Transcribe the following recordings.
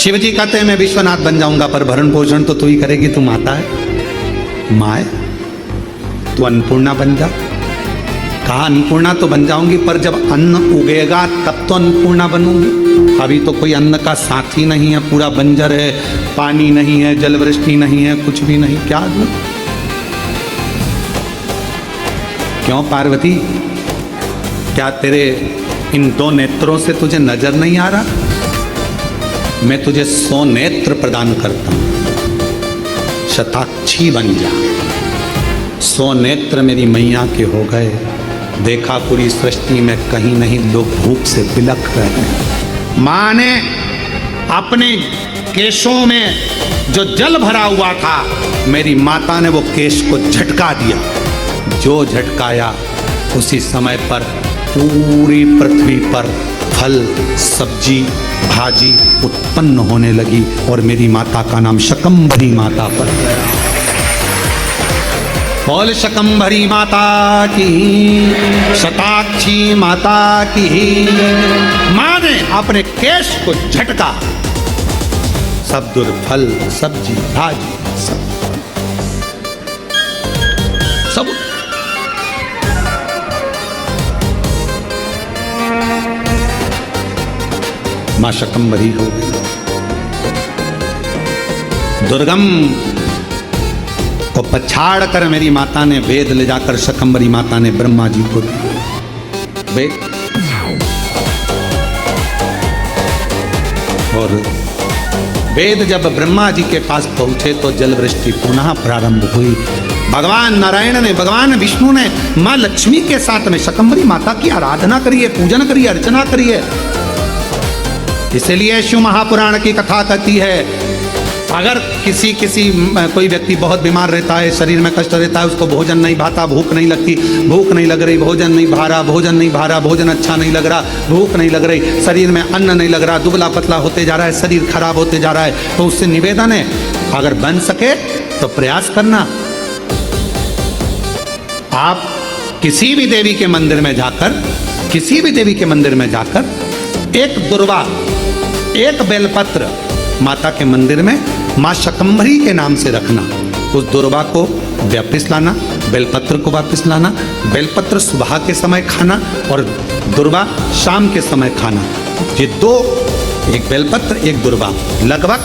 शिव जी कहते हैं मैं विश्वनाथ बन जाऊंगा पर भरण पोषण तो तू ही करेगी, तू माता है, माँ है, तू अन्नपूर्णा बन जा। कहा अन्नपूर्णा तो बन जाऊंगी पर जब अन्न उगेगा तब तो अन्नपूर्णा बनूंगी। अभी तो कोई अन्न का साथी नहीं है, पूरा बंजर है, पानी नहीं है, जल वृष्टि नहीं है, कुछ भी नहीं, क्या दूं? क्यों पार्वती, क्या तेरे इन दो नेत्रों से तुझे नजर नहीं आ रहा? मैं तुझे 100 नेत्र प्रदान करता हूं, शताक्षी बन जा। 100 नेत्र मेरी मैया के हो गए, देखा पूरी सृष्टि में कहीं नहीं लोग भूख से बिलख रहे हैं। मां ने अपने केशों में जो जल भरा हुआ था, मेरी माता ने वो केश को झटका दिया। जो झटकाया उसी समय पर पूरी पृथ्वी पर फल, सब्जी, भाजी उत्पन्न होने लगी और मेरी माता का नाम शकंभरी माता पड़ गया। बोल शकंभरी माता की, शताक्षी माता की। मां ने अपने केश को झटका, सब दुर्फल, सब्जी, भाजी सब मां शकंभरी हो गई। दुर्गम को पछाड़ कर मेरी माता ने वेद ले जाकर शकंभरी माता ने ब्रह्मा जी को दिया वेद। और वेद जब ब्रह्मा जी के पास पहुंचे तो जल वृष्टि पुनः प्रारंभ हुई। भगवान नारायण ने, भगवान विष्णु ने मां लक्ष्मी के साथ में शकंभरी माता की आराधना करिए, पूजन करिए, अर्चना करिए। इसलिए शिव महापुराण की कथा कहती है, अगर कोई व्यक्ति बहुत बीमार रहता है, शरीर में कष्ट रहता है, उसको भोजन नहीं भाता, भूख नहीं लगती, भूख नहीं लग रही, भोजन नहीं भा रहा, भोजन अच्छा नहीं लग रहा, भूख नहीं लग रही, शरीर में अन्न नहीं लग रहा, दुबला पतला होते जा रहा है, शरीर खराब होते जा रहा है, तो उससे निवेदन है, अगर बन सके तो प्रयास करना। आप किसी भी देवी के मंदिर में जाकर एक दुर्वा, एक बेलपत्र माता के मंदिर में मां शकंभरी के नाम से रखना। उस दुर्वा को वापिस लाना, बेलपत्र को वापिस लाना। बेलपत्र सुबह के समय खाना और दुर्वा शाम के समय खाना। ये दो, एक बेलपत्र एक दुर्वा, लगभग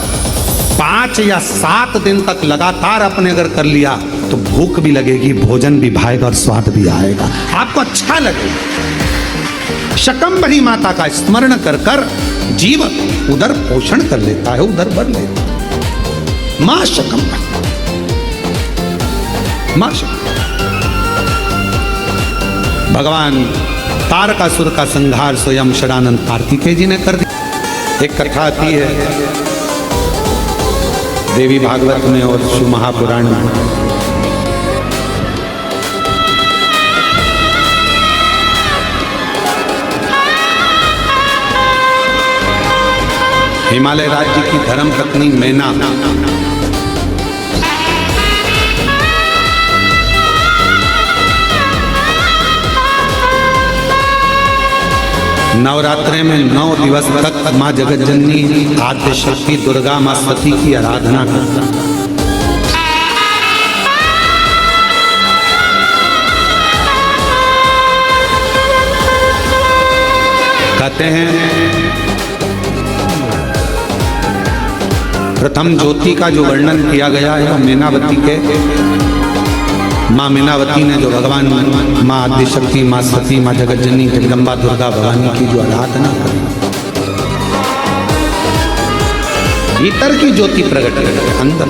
5 या 7 दिन तक लगातार आपने अगर कर लिया तो भूख भी लगेगी, भोजन भी भाएगा और स्वाद भी आएगा, आपको अच्छा लगेगा। शकंभरी माता का स्मरण कर कर जीव उधर पोषण कर लेता है, उधर बढ़ लेता है। मां शकंभरी, मां शकंभरी। भगवान तारकासुर का संहार स्वयं षडानंद कार्तिकेय जी ने कर दिया। एक कथा आती है देवी भागवत में और शिव महापुराण में। हिमालय राज्य की धर्म पत्नी मैना नवरात्रि में 9 दिवस तक मां जगतजननी आद्य शक्ति दुर्गा मां सती की आराधना करता। कहते हैं प्रथम ज्योति का जो वर्णन किया गया है मीनावती के, माँ मीनावती ने जो भगवान माँ आदिशक्ति, माँ सती, माँ जगतजननी जगदम्बा दुर्गा भवानी की जो आराधना करी, भीतर की ज्योति प्रकट है, अंदर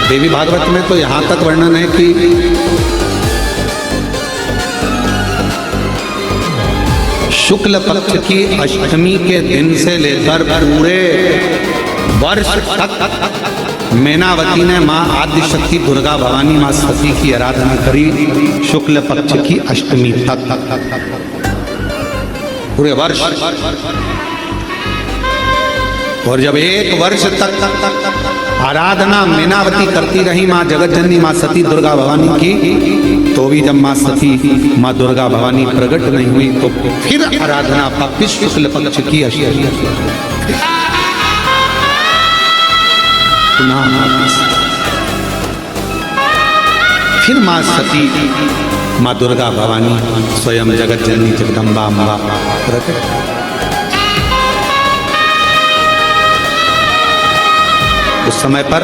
देवी भागवत में तो यहाँ तक वर्णन है कि शुक्ल पक्ष की अष्टमी के दिन से लेकर पूरे वर्ष तक मैनावती ने मां आदिशक्ति दुर्गा भवानी मां सती की आराधना करी। शुक्ल पक्ष की अष्टमी तक पूरे वर्ष और जब 1 वर्ष तक आराधना मीनावती करती रही माँ जगतजननी माँ सती दुर्गा भवानी की, तो भी जब माँ सती माँ दुर्गा भवानी प्रकट नहीं हुई तो फिर आराधना शुक्ल पक्ष की अष्टमी फिर माँ सती माँ दुर्गा भवानी स्वयं जगतजननी जगदम्बा अम्बा प्रकट। उस समय पर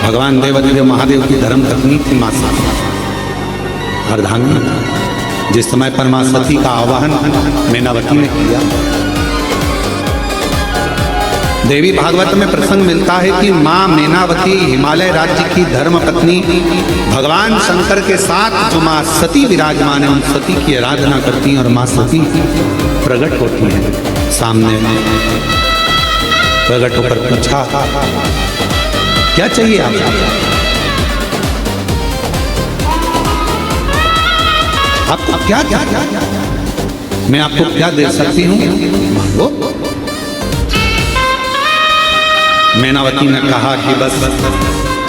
भगवान देवादिदेव महादेव की धर्म पत्नी थी माँ सती, अर्धांगिनी। जिस समय पर माँ सती का आवाहन मीनावती ने किया, देवी भागवत में प्रसंग मिलता है कि माँ मीनावती हिमालय राज्य की धर्म पत्नी भगवान शंकर के साथ जो माँ सती विराजमान है, उन सती की आराधना करती हैं और माँ सती प्रकट होती है सामने। प्रकट होकर पूछा, क्या चाहिए आपको? आपको क्या क्या क्या क्या मैं आपको क्या दे सकती हूँ? मांगो। मीनावती ने कहा कि बस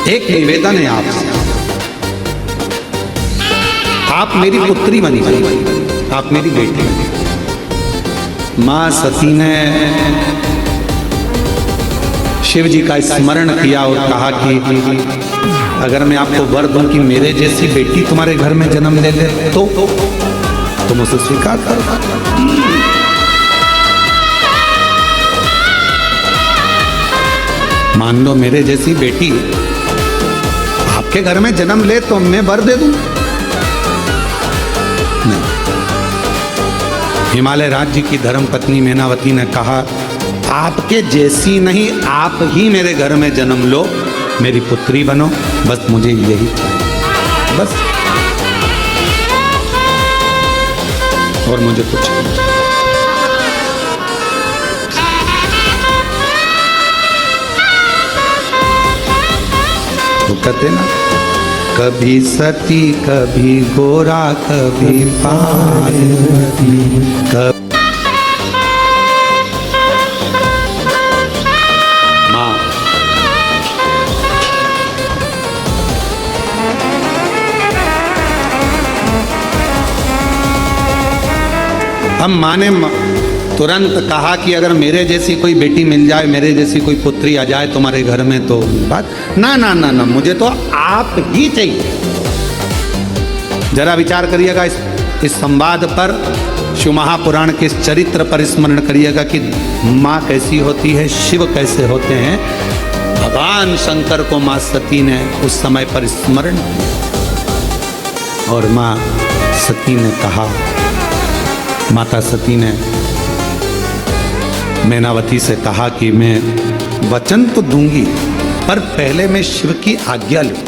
एक निवेदन है आपसे, आप मेरी पुत्री बनी, आप मेरी बेटी बनी। माँ सती ने शिव जी का स्मरण किया और कहा कि अगर मैं आपको वर दूं कि मेरे जैसी बेटी तुम्हारे घर में जन्म ले ले तो तुम उसे स्वीकार करो। मान लो मेरे जैसी बेटी आपके घर में जन्म ले तो मैं वर दे दूं? नहीं। हिमालय राज्य की धर्म पत्नी मीनावती ने कहा, आपके जैसी नहीं, आप ही मेरे घर में जन्म लो, मेरी पुत्री बनो, बस मुझे यही चाहिए, बस और मुझे कुछ नहीं। वो कहते ना, कभी सती कभी गोरा कभी पार्वती, कभी हम माने तुरंत कहा कि अगर मेरे जैसी कोई बेटी मिल जाए, मेरे जैसी कोई पुत्री आ जाए तुम्हारे घर में तो बात ना ना ना ना, मुझे तो आप ही चाहिए। जरा विचार करिएगा इस संवाद पर, शिव महापुराण के इस चरित्र पर स्मरण करिएगा कि माँ कैसी होती है, शिव कैसे होते हैं। भगवान शंकर को माँ सती ने उस समय पर स्मरण किया और माँ सती ने कहा, माता सती ने मीनावती से कहा कि मैं वचन तो दूंगी पर पहले मैं शिव की आज्ञा लूं।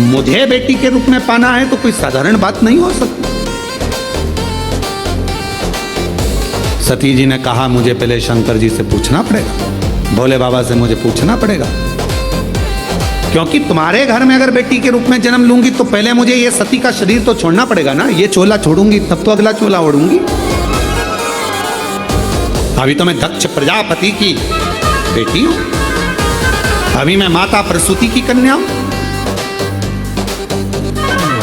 मुझे बेटी के रूप में पाना है तो कोई साधारण बात नहीं हो सकती। सती जी ने कहा, मुझे पहले शंकर जी से पूछना पड़ेगा, भोले बाबा से मुझे पूछना पड़ेगा, क्योंकि तुम्हारे घर में अगर बेटी के रूप में जन्म लूंगी तो पहले मुझे ये सती का शरीर तो छोड़ना पड़ेगा ना। ये चोला छोड़ूंगी तब तो अगला चोला ओढ़ूंगी। अभी तो मैं दक्ष प्रजापति की बेटी हूं, अभी मैं माता प्रसूति की कन्या हूं,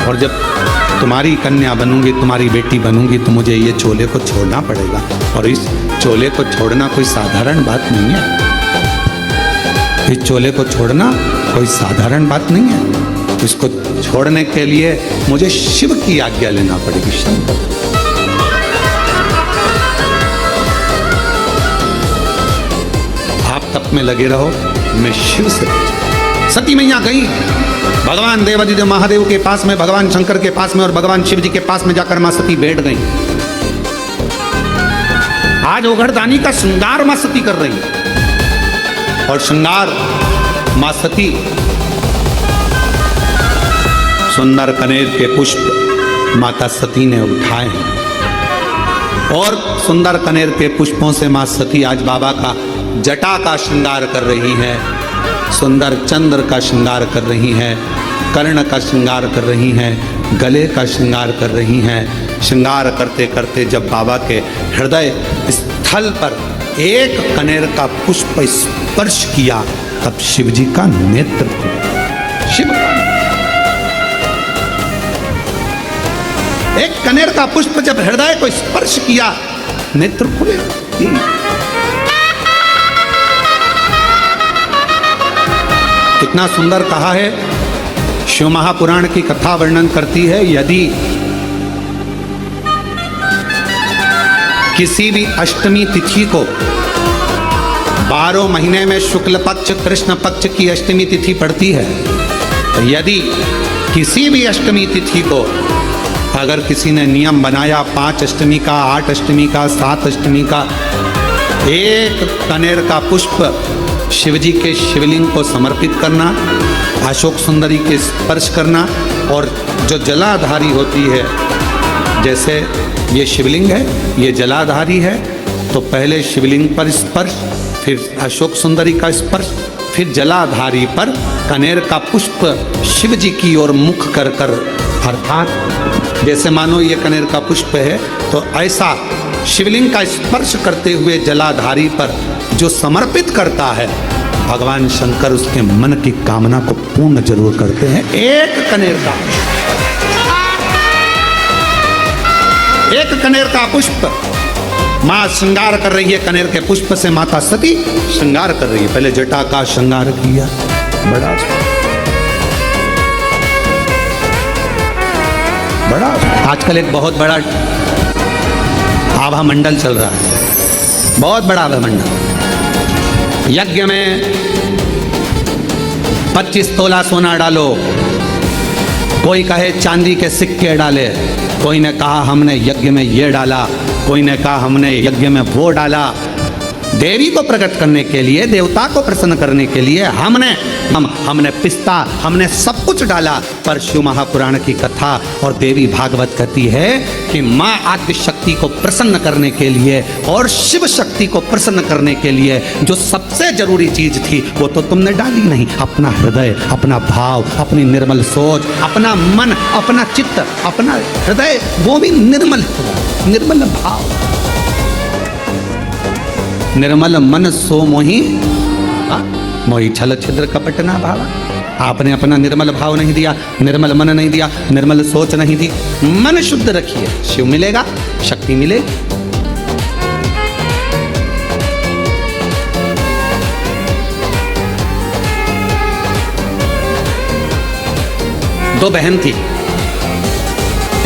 और जब तुम्हारी कन्या बनूंगी, तुम्हारी बेटी बनूंगी तो मुझे ये चोले को छोड़ना पड़ेगा। और इस चोले को छोड़ना कोई साधारण बात नहीं है। इस चोले को छोड़ना कोई साधारण बात नहीं है। इसको छोड़ने के लिए मुझे शिव की आज्ञा लेना पड़ेगी। शंकर, आप तप में लगे रहो, मैं शिव से। सती मैया गई भगवान देवादिदेव महादेव के पास में, भगवान शंकर के पास में और भगवान शिव जी के पास में जाकर मां सती बैठ गई। आज ओघड़दानी का श्रृंगार मां सती कर रही है और श्रृंगार मां सती सुंदर कनेर के पुष्प माता सती ने उठाए हैं और सुंदर कनेर के पुष्पों से मां सती आज बाबा का जटा का श्रृंगार कर रही है, सुंदर चंद्र का श्रृंगार कर रही है, कर्ण का श्रृंगार कर रही हैं, गले का श्रृंगार कर रही हैं, श्रृंगार करते करते जब बाबा के हृदय स्थल पर एक कनेर का पुष्प स्पर्श किया, तब शिव जी का नेत्र खुला। शिव का एक कनेर का पुष्प जब हृदय को स्पर्श किया, नेत्र खुले। कितना सुंदर कहा है। शिव महापुराण की कथा वर्णन करती है, यदि किसी भी अष्टमी तिथि को 12 महीने में शुक्ल पक्ष कृष्ण पक्ष की अष्टमी तिथि पड़ती है, तो यदि किसी भी अष्टमी तिथि को अगर किसी ने नियम बनाया 5 अष्टमी का, 8 अष्टमी का, 7 अष्टमी का, एक कनेर का पुष्प शिवजी के शिवलिंग को समर्पित करना, अशोक सुंदरी के स्पर्श करना, और जो जलाधारी होती है, जैसे ये शिवलिंग है, ये जलाधारी है, तो पहले शिवलिंग पर स्पर्श, फिर अशोक सुंदरी का स्पर्श, फिर जलाधारी पर कनेर का पुष्प शिव जी की ओर मुख कर कर, अर्थात जैसे मानो ये कनेर का पुष्प है, तो ऐसा शिवलिंग का स्पर्श करते हुए जलाधारी पर जो समर्पित करता है, भगवान शंकर उसके मन की कामना को पूर्ण जरूर करते हैं। एक कनेर का पुष्प, माँ श्रृंगार कर रही है, कनेर के पुष्प से माता सती श्रृंगार कर रही है। पहले जटा का श्रृंगार किया, बड़ा आजकल एक बहुत बड़ा आभा मंडल चल रहा है, बहुत बड़ा आभा मंडल। यज्ञ में 25 तोला सोना डालो, कोई कहे चांदी के सिक्के डाले, कोई ने कहा हमने यज्ञ में ये डाला, कोई ने कहा हमने यज्ञ में वो डाला। देवी को प्रकट करने के लिए, देवता को प्रसन्न करने के लिए हमने पिस्ता, हमने सब कुछ डाला। पर शिव महापुराण की कथा और देवी भागवत कहती है कि माँ आद्य शक्ति को प्रसन्न करने के लिए और शिव शक्ति को प्रसन्न करने के लिए जो सबसे जरूरी चीज थी, वो तो तुमने डाली नहीं। अपना हृदय, अपना भाव, अपनी निर्मल सोच, अपना मन, अपना चित्त, अपना हृदय, वो भी निर्मल भाव। निर्मल मन सो मोहि मोहि छल छिद्र कपट ना भावा। आपने अपना निर्मल भाव नहीं दिया, निर्मल मन नहीं दिया, निर्मल सोच नहीं दी। मन शुद्ध रखिए, शिव मिलेगा, शक्ति मिलेगी। दो बहन थी,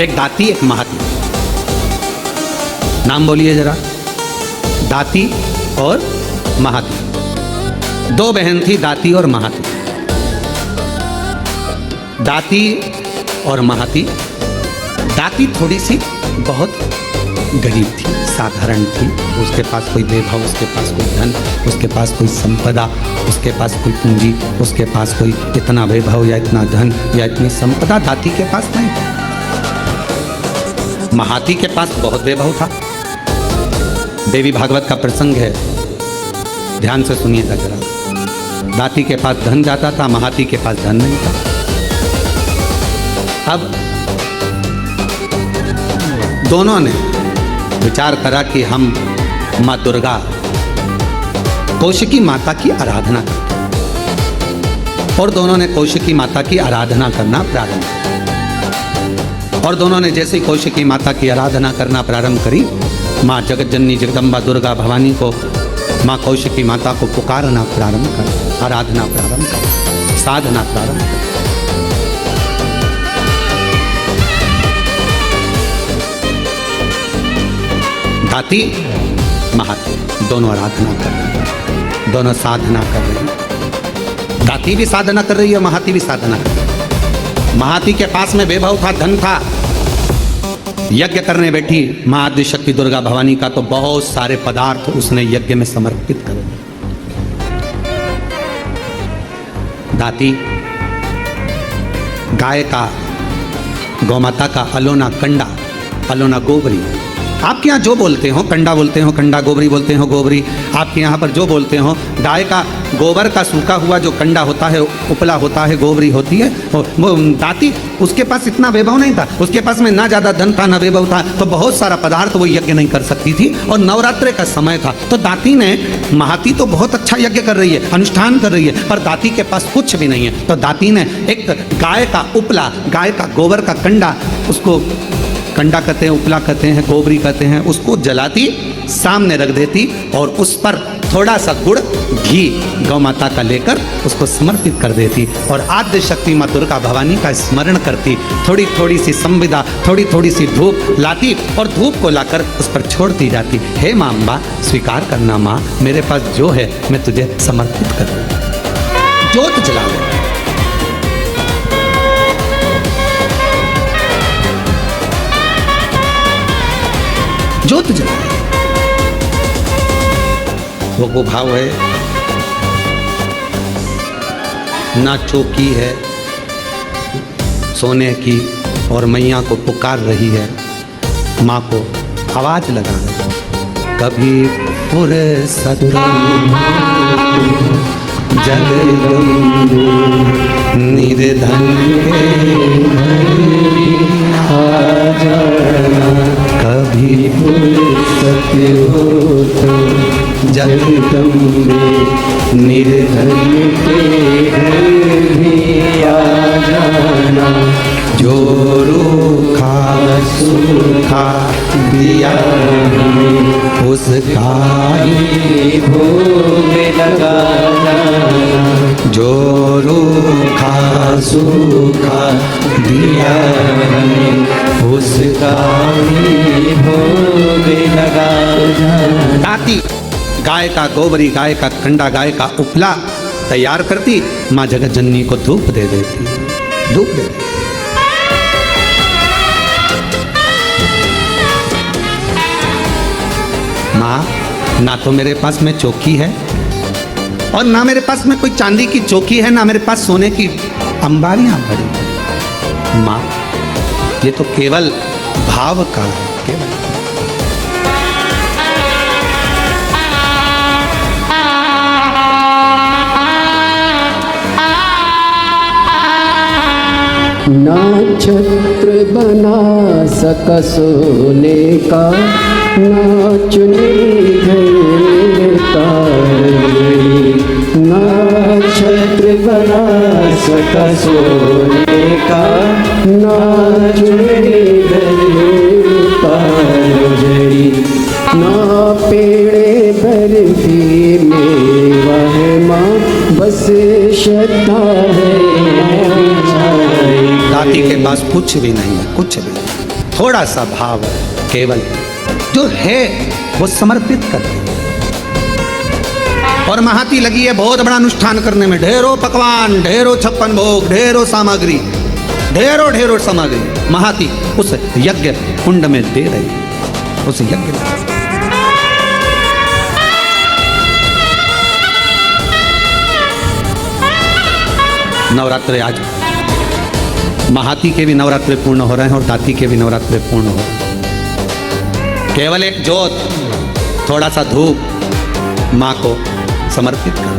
एक दाती एक महाती। नाम बोलिए जरा। दाती और महाती, दो बहन थी, दाती और महाती। दाती और महाती। दाती थोड़ी सी बहुत गरीब थी, साधारण थी। उसके पास कोई वैभव, उसके पास कोई धन, उसके पास कोई संपदा, उसके पास कोई पूंजी, उसके पास कोई इतना वैभव या इतना धन या इतनी संपदा दाती के पास नहीं था। महाती के पास बहुत वैभव था। देवी भागवत का प्रसंग है, ध्यान से सुनिएगा जरा। दाती के पास धन जाता था, महाती के पास धन नहीं था। अब दोनों ने विचार करा कि हम माँ दुर्गा कौशिकी माता की आराधना करते हैं, और दोनों ने कौशिकी माता की आराधना करना प्रारंभ किया। और दोनों ने जैसे ही कौशिकी माता की आराधना करना प्रारंभ करी, माँ जगत जननी जगदम्बा दुर्गा भवानी को, माँ कौशिकी माता को पुकारना प्रारंभ कर, आराधना प्रारंभ कर, साधना प्रारंभ कर। दाती महाती दोनों आराधना कर रहे हैं, दोनों साधना कर रहे हैं। दाती भी साधना कर रही है, महाती भी साधना कर रही है। महाती के पास में वैभव था, धन था। यज्ञ करने बैठी माँ आद्य शक्ति दुर्गा भवानी का, तो बहुत सारे पदार्थ उसने यज्ञ में समर्पित कर दिए। दाती गाय का, गौमाता का अलोना कंडा, अलोना गोबरी आपके यहाँ जो बोलते हो, कंडा बोलते हो कंडा, गोबरी बोलते हो गोबरी, आपके यहाँ पर जो बोलते हो, गाय का गोबर का सूखा हुआ जो कंडा होता है, उपला होता है, गोबरी होती है, वो दाती, उसके पास इतना वैभव नहीं था, उसके पास में ना ज़्यादा धन था ना वैभव था, तो बहुत सारा पदार्थ वो यज्ञ नहीं कर सकती थी, और नवरात्रे का समय था। तो दाती ने, महाती तो बहुत अच्छा यज्ञ कर रही है, अनुष्ठान कर रही है, पर दाती के पास कुछ भी नहीं है, तो दाती ने एक गाय का उपला, गाय का गोबर का कंडा, उसको कंडा कहते हैं, उपला कहते हैं, गोबरी कहते हैं, उसको जलाती, सामने रख देती और उस पर थोड़ा सा गुड़ घी गौ माता का लेकर उसको समर्पित कर देती और आद्य शक्ति माँ दुर्गा भवानी का स्मरण करती, थोड़ी थोड़ी सी संविदा, थोड़ी थोड़ी सी धूप लाती और धूप को लाकर उस पर छोड़ती जाती। हे माँ अम्बा, स्वीकार करना माँ, मेरे पास जो है मैं तुझे समर्पित कर दूँ। जोत जला दे। जोत जला, वो भाव है, ना चौकी है सोने की और मैया को पुकार रही है, माँ को आवाज लगा रही, कभी फुर्सत जगदम्बे निर्धन आ जाना, कभी फुर्सत हो तो जगदम्बे निर्धन के घर भी आ जाना, जो रूखा सूखा दिया उसका ही भोग लगा जाना, जो रूखा सूखा दिया उसका ही भोग लगा जाना। दाती गाय का गोबरी, गाय का कंडा, गाय का उपला तैयार करती, माँ जगत जननी को धूप दे देती, धूप दे देती। माँ, ना तो मेरे पास में चौकी है और ना मेरे पास में कोई चांदी की चौकी है, ना मेरे पास सोने की अंबारियां भरी। माँ, ये तो केवल भाव का है, केवल। ना छत्र बना सका सोने का, ना चुनी घर तारी, ना छत्र बना सका सोने का, ना चुनी घर तारी, ना पेड़े बर्फी मेवा है माँ, बस श्रद्धा है। दाती के पास कुछ भी नहीं है, कुछ भी, थोड़ा सा भाव है, केवल जो है वो समर्पित कर दे। और महाती लगी है बहुत बड़ा अनुष्ठान करने में, ढेरों पकवान, ढेरों 56 भोग, ढेरों सामग्री, ढेरों ढेरों सामग्री महाती उस यज्ञ कुंड में दे रही है, उस यज्ञ में। नवरात्रे आज महाती के भी नवरात्रे पूर्ण हो रहे हैं और दाती के भी नवरात्रे पूर्ण हो रहे हैं। केवल एक जोत, थोड़ा सा धूप माँ को समर्पित कर।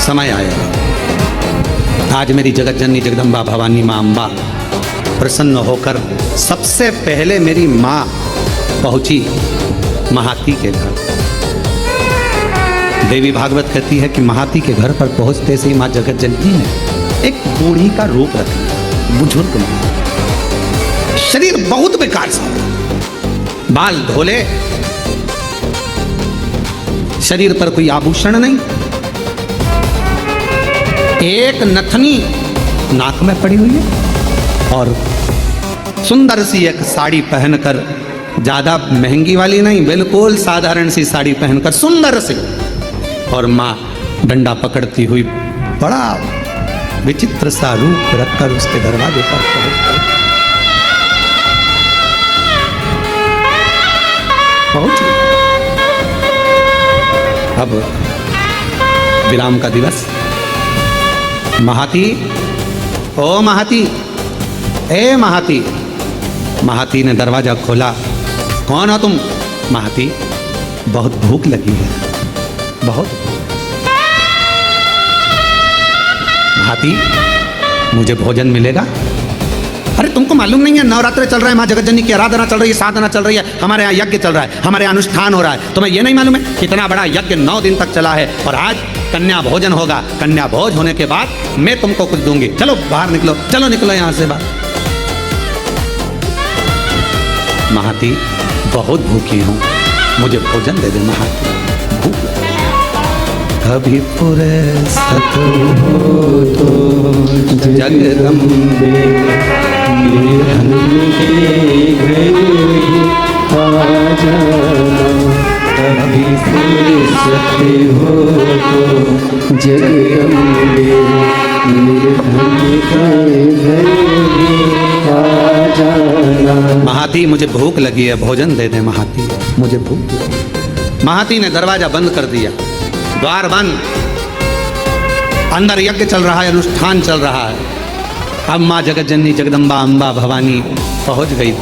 समय आएगा, आज मेरी जगत जननी जगदम्बा भवानी माँ अम्बा प्रसन्न होकर सबसे पहले मेरी माँ पहुँची महाती के घर। देवी भागवत कहती है कि महाती के घर पर पहुंचते से ही माँ जगत जननी ने एक बूढ़ी का रूप रख लिया, बुजुर्ग में, शरीर बहुत बेकार सा, बाल धोले, शरीर पर कोई आभूषण नहीं, एक नथनी नाक में पड़ी हुई है और सुंदर सी एक साड़ी पहनकर, ज्यादा महंगी वाली नहीं, बिल्कुल साधारण सी साड़ी पहनकर सुंदर सी, और माँ डंडा पकड़ती हुई बड़ा विचित्र सा रूप रखकर उसके दरवाजे पर पहुंची। अब विराम का दिवस। महाती, ओ महाती, ए महाती। महाती ने दरवाजा खोला। कौन हो तुम? महाती, बहुत भूख लगी है, बहुत। महाती, मुझे भोजन मिलेगा? अरे तुमको मालूम नहीं है नवरात्र चल रहा है, माँ जगतजननी की आराधना चल रही है, साधना चल रही है, हमारे यहाँ यज्ञ चल रहा है, हमारे यहाँ अनुष्ठान हो रहा है। तुम्हें ये नहीं मालूम है कितना बड़ा यज्ञ 9 दिन तक चला है और आज कन्या भोजन होगा। कन्या भोज होने के बाद मैं तुमको कुछ दूंगी। चलो बाहर निकलो, चलो निकलो यहाँ से बाहर। महाती, बहुत भूखी हूँ, मुझे भोजन दे दे महाती, भूख लगी। कभी फुर्सत हो तो जगदम्बे आ जाना, कभी फुर्सत हो तो जगदम्बे आ जाना। महाती, मुझे भूख लगी है, भोजन दे दे महाती, मुझे भूख लगी। महाती ने दरवाजा बंद कर दिया, द्वार बंद। अंदर यज्ञ चल रहा है, अनुष्ठान चल रहा है। अब माँ जगतजननी जगदम्बा अम्बा भवानी पहुंच गई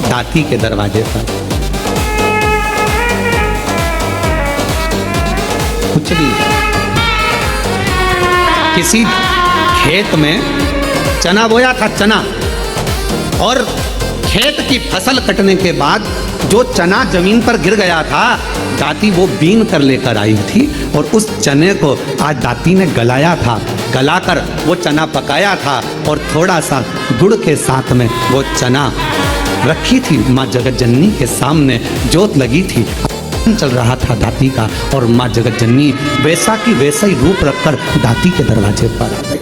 दाती के दरवाजे पर। कुछ भी, किसी खेत में चना बोया था, चना, और खेत की फसल कटने के बाद जो चना जमीन पर गिर गया था, दाती वो बीन कर लेकर आई थी और उस चने को आज दाती ने गलाया था। गलाकर वो चना पकाया था और थोड़ा सा गुड़ के साथ में वो चना रखी थी माँ जगतजननी के सामने। जोत लगी थी, चल रहा था दाती का, और माँ जगतजननी वैसा की वैसा ही रूप रखकर दाती के दरवाजे पर आ गई।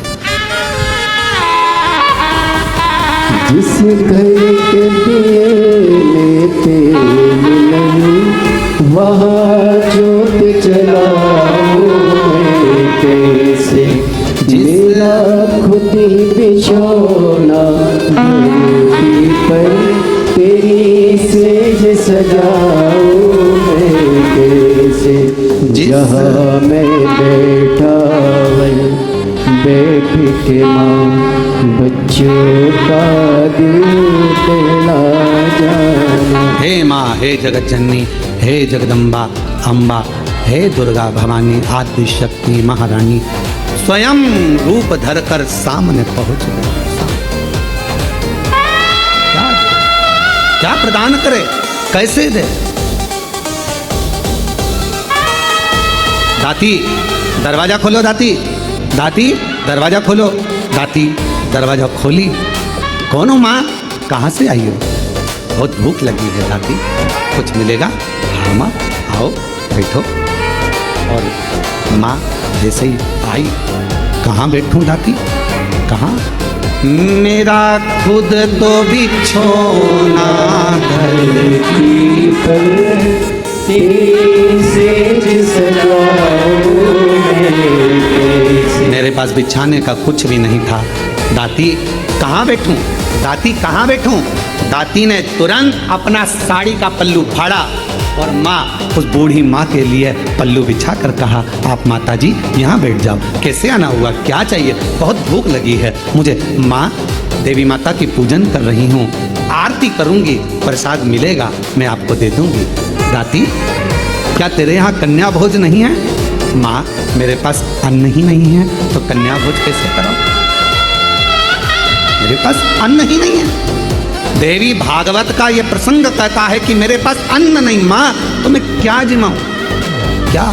जिस घर के दिए में तेल नहीं, वहाँ जोत जलाऊं मैं कैसे। मेरा खुद ही बिछौना धरती पर, तेरी सेज सजाऊं मैं कैसे। जहाँ मैं बैठा वहीं बैठ के माँ बच्चों का दिल तेला जाना। हे माँ, हे जगतजननी, हे जगदम्बा अम्बा, हे दुर्गा भवानी आदि शक्ति महारानी स्वयं रूप धरकर सामने पहुंच गई। क्या प्रदान करे, कैसे दे? दाती, दरवाजा खोलो दाती, दाती दरवाजा खोलो। दाती दरवाजा खोली। कौन हो माँ, कहाँ से आई हो? बहुत भूख लगी है दाती, कुछ मिलेगा? हाँ माँ, आओ बैठो। और माँ जैसे ही आई, कहाँ बैठूं दाती, कहाँ? मेरा खुद तो बिछोना धरती पर, तेरी सेज सजाऊं मैं कैसे। मेरे पास बिछाने का कुछ भी नहीं था। दाती कहाँ बैठूं, दाती कहाँ बैठूं? दाती ने तुरंत अपना साड़ी का पल्लू फाड़ा और माँ, उस बूढ़ी माँ के लिए पल्लू बिछा कर कहा, आप माता जी यहाँ बैठ जाओ। कैसे आना हुआ, क्या चाहिए? बहुत भूख लगी है मुझे। माँ, देवी माता की पूजन कर रही हूँ, आरती करूँगी, प्रसाद मिलेगा मैं आपको दे दूँगी। दाती, क्या तेरे यहाँ कन्या भोज नहीं है? माँ, मेरे पास अन्न ही नहीं है तो कन्या भोज कैसे करो? मेरे पास अन्न ही नहीं है। देवी भागवत का ये प्रसंग कहता है कि मेरे पास अन्न नहीं। माँ, तो मैं क्या जिमाऊं, क्या?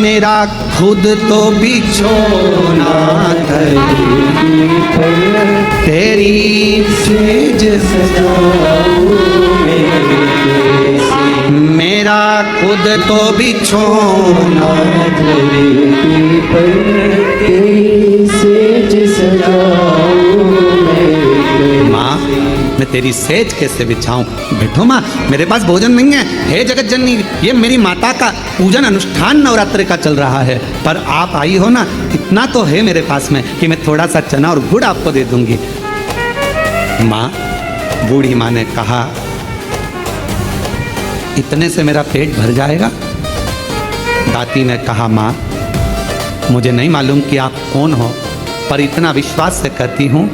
मेरा खुद तो बिछोना धरती पर, तेरी सेज सजाऊं मैं कैसे। मेरा खुद तो बिछोना धरती पर, तेरी सेज सजाऊं मैं कैसे। माँ, मैं तेरी सेज कैसे बिछाऊं? बैठो माँ, मेरे पास भोजन नहीं है। हे जगतजननी, ये मेरी माता का पूजन अनुष्ठान नवरात्रि का चल रहा है, पर आप आई हो ना, इतना तो है मेरे पास में कि मैं थोड़ा सा चना और गुड़ आपको दे दूंगी। माँ, बूढ़ी माँ ने कहा, इतने से मेरा पेट भर जाएगा? दाती ने कहा, माँ, मुझे नहीं मालूम कि आप कौन हो, पर इतना विश्वास से कहती हूँ,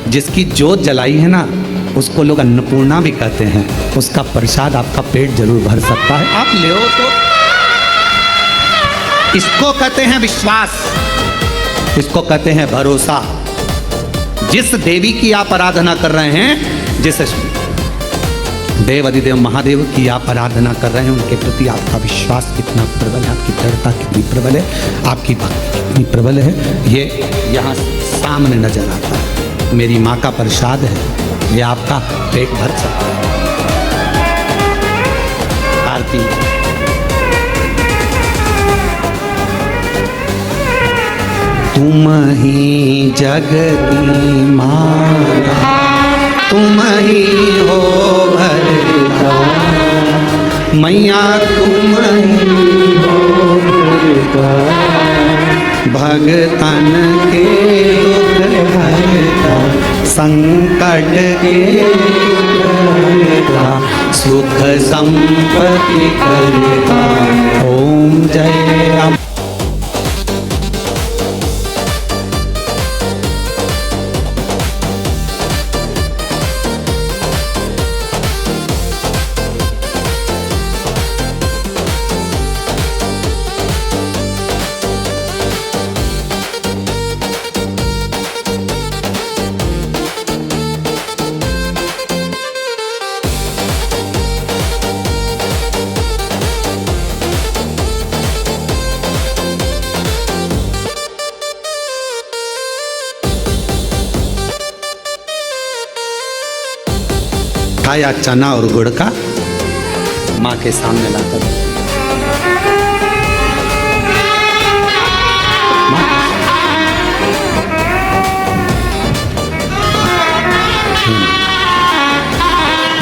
जिसकी जोत जलाई है ना, उसको लोग अन्नपूर्णा भी कहते हैं। उसका प्रसाद आपका पेट जरूर भर सकता है, आप ले तो। इसको कहते हैं विश्वास, इसको कहते हैं भरोसा। जिस देवी की आप आराधना कर रहे हैं, जिस देव अधिदेव महादेव की आप आराधना कर रहे हैं, उनके प्रति आपका विश्वास कितना प्रबल है, आपकी दृढ़ता कितनी प्रबल है, आपकी भक्ति कितनी प्रबल है, ये यहाँ सामने नजर आता है। मेरी माँ का प्रसाद है, ये आपका पेट भर सकता है। आरती। तुम ही जगती माता, तुम ही हो भरता, मैया तुम ही हो भरता, भगतन के दुख हरता, संकट के हरता, सुख संपत्ति करता। ओम जय। खाया चना और गुड़ का, माँ के सामने लाकर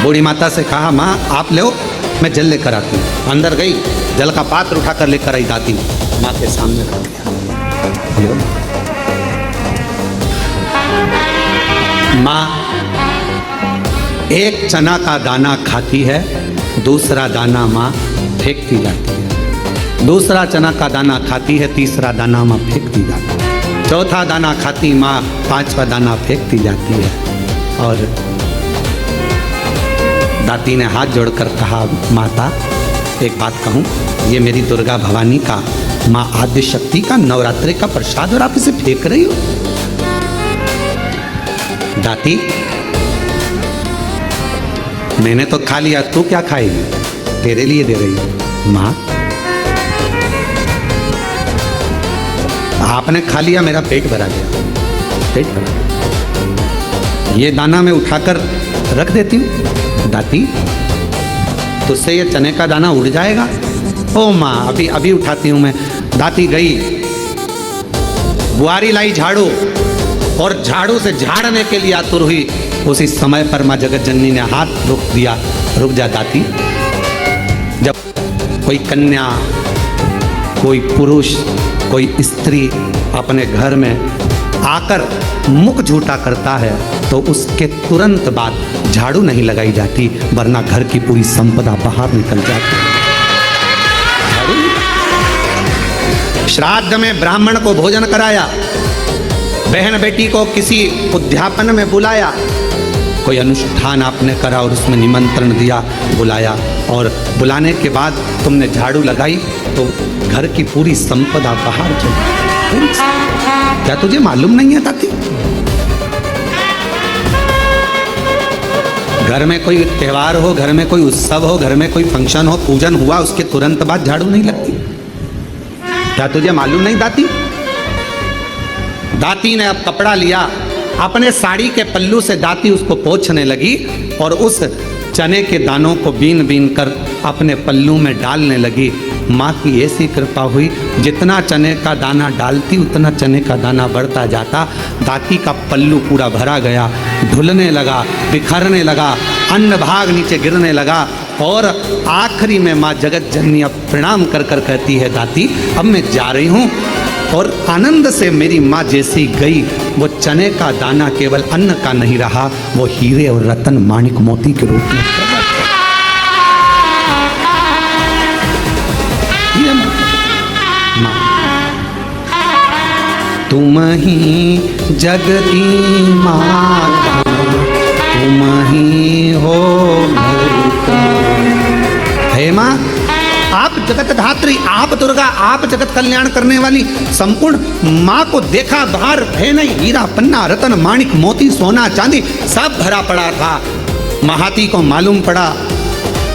बूढ़ी माता से कहा, माँ आप ले, मैं जल लेकर आती हूँ। अंदर गई, जल का पात्र उठाकर लेकर आई, दाती माँ के सामने रख दिया। माँ एक चना का दाना खाती है, दूसरा दाना माँ फेंकती जाती है, दूसरा चना का दाना खाती है, तीसरा दाना माँ फेंकती जाती है, चौथा दाना खाती माँ, पांचवा दाना फेंकती जाती है। और दाती ने हाथ जोड़कर कहा, माता एक बात कहूँ, ये मेरी दुर्गा भवानी का, माँ आद्य शक्ति का नवरात्रि का प्रसाद और आप इसे फेंक रही हो। दाती मैंने तो खा लिया, तू क्या खाएगी, तेरे लिए दे रही हूं। माँ आपने खा लिया, मेरा पेट भरा गया, पेट भरा। ये दाना मैं उठाकर रख देती हूँ दाती, तुझसे ये चने का दाना उड़ जाएगा। ओ माँ अभी अभी उठाती हूँ मैं। दाती गई, बुआरी लाई झाड़ू, और झाड़ू से झाड़ने के लिए आतुर हुई। उसी समय पर माँ जगत जननी ने हाथ रोक दिया, रुक जा दाती। जब कोई कन्या, कोई पुरुष, कोई स्त्री अपने घर में आकर मुख झूठा करता है तो उसके तुरंत बाद झाड़ू नहीं लगाई जाती, वरना घर की पूरी संपदा बाहर निकल जाती। श्राद्ध में ब्राह्मण को भोजन कराया, बहन बेटी को किसी उद्यापन में बुलाया, कोई अनुष्ठान आपने करा और उसमें निमंत्रण दिया, बुलाया, और बुलाने के बाद तुमने झाड़ू लगाई तो घर की पूरी संपदा बाहर चली। क्या तुझे मालूम नहीं है दाती? घर में कोई त्योहार हो, घर में कोई उत्सव हो, घर में कोई फंक्शन हो, पूजन हुआ, उसके तुरंत बाद झाड़ू नहीं लगती। क्या तुझे मालूम नहीं दाती? दाती ने अब कपड़ा लिया, अपने साड़ी के पल्लू से दाती उसको पोंछने लगी और उस चने के दानों को बीन बीन कर अपने पल्लू में डालने लगी। माँ की ऐसी कृपा हुई, जितना चने का दाना डालती उतना चने का दाना बढ़ता जाता। दाती का पल्लू पूरा भरा गया, ढुलने लगा, बिखरने लगा, अन्न भाग नीचे गिरने लगा, और आखिरी में माँ जगत जननी अब प्रणाम कर कर कहती है, दाती अब मैं जा रही हूँ। और आनंद से मेरी माँ जैसी गई, वो चने का दाना केवल अन्न का नहीं रहा, वो हीरे और रतन माणिक मोती के रूप में तुम ही जगती माता, तुम ही हो भरता। हे माँ, आप जगत धात्री, आप दुर्गा, आप जगत कल्याण करने वाली संपूर्ण माँ को देखा, बाहर है नहीं, हीरा पन्ना रतन माणिक मोती सोना चांदी सब भरा पड़ा था। महाती को मालूम पड़ा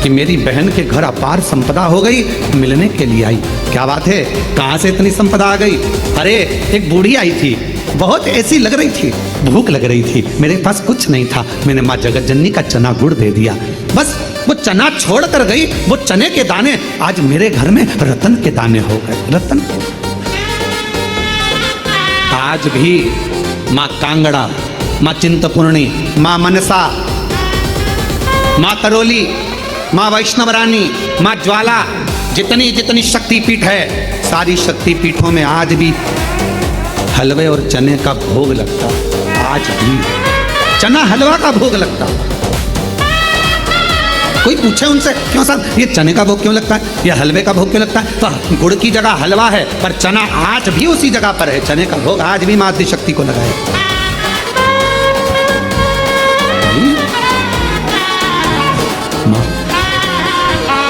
कि मेरी बहन के घर अपार संपदा हो गई, मिलने के लिए आई। क्या बात है, कहाँ से इतनी संपदा आ गई? अरे एक बूढ़ी आई थी, बहुत ऐसी लग रही थी, भूख लग रही थी, मेरे पास कुछ नहीं था, मैंने माँ जगत जननी का चना गुड़ दे दिया। बस वो चना छोड़ कर गई, वो चने के दाने आज मेरे घर में रतन के दाने हो गए। रतन। आज भी माँ कांगड़ा, माँ चिंतपूर्णी, माँ मनसा, माँ करोली, माँ वैष्णव रानी, माँ ज्वाला, जितनी जितनी शक्तिपीठ है, सारी शक्तिपीठों में आज भी हलवे और चने का भोग लगता। आज भी चना हलवा का भोग लगता। कोई पूछे उनसे, क्यों साहब ये चने का भोग क्यों लगता है, ये हलवे का भोग क्यों लगता है? तो गुड़ की जगह हलवा है, पर चना आज भी उसी जगह पर है। चने का भोग आज भी माँ शक्ति को लगा है।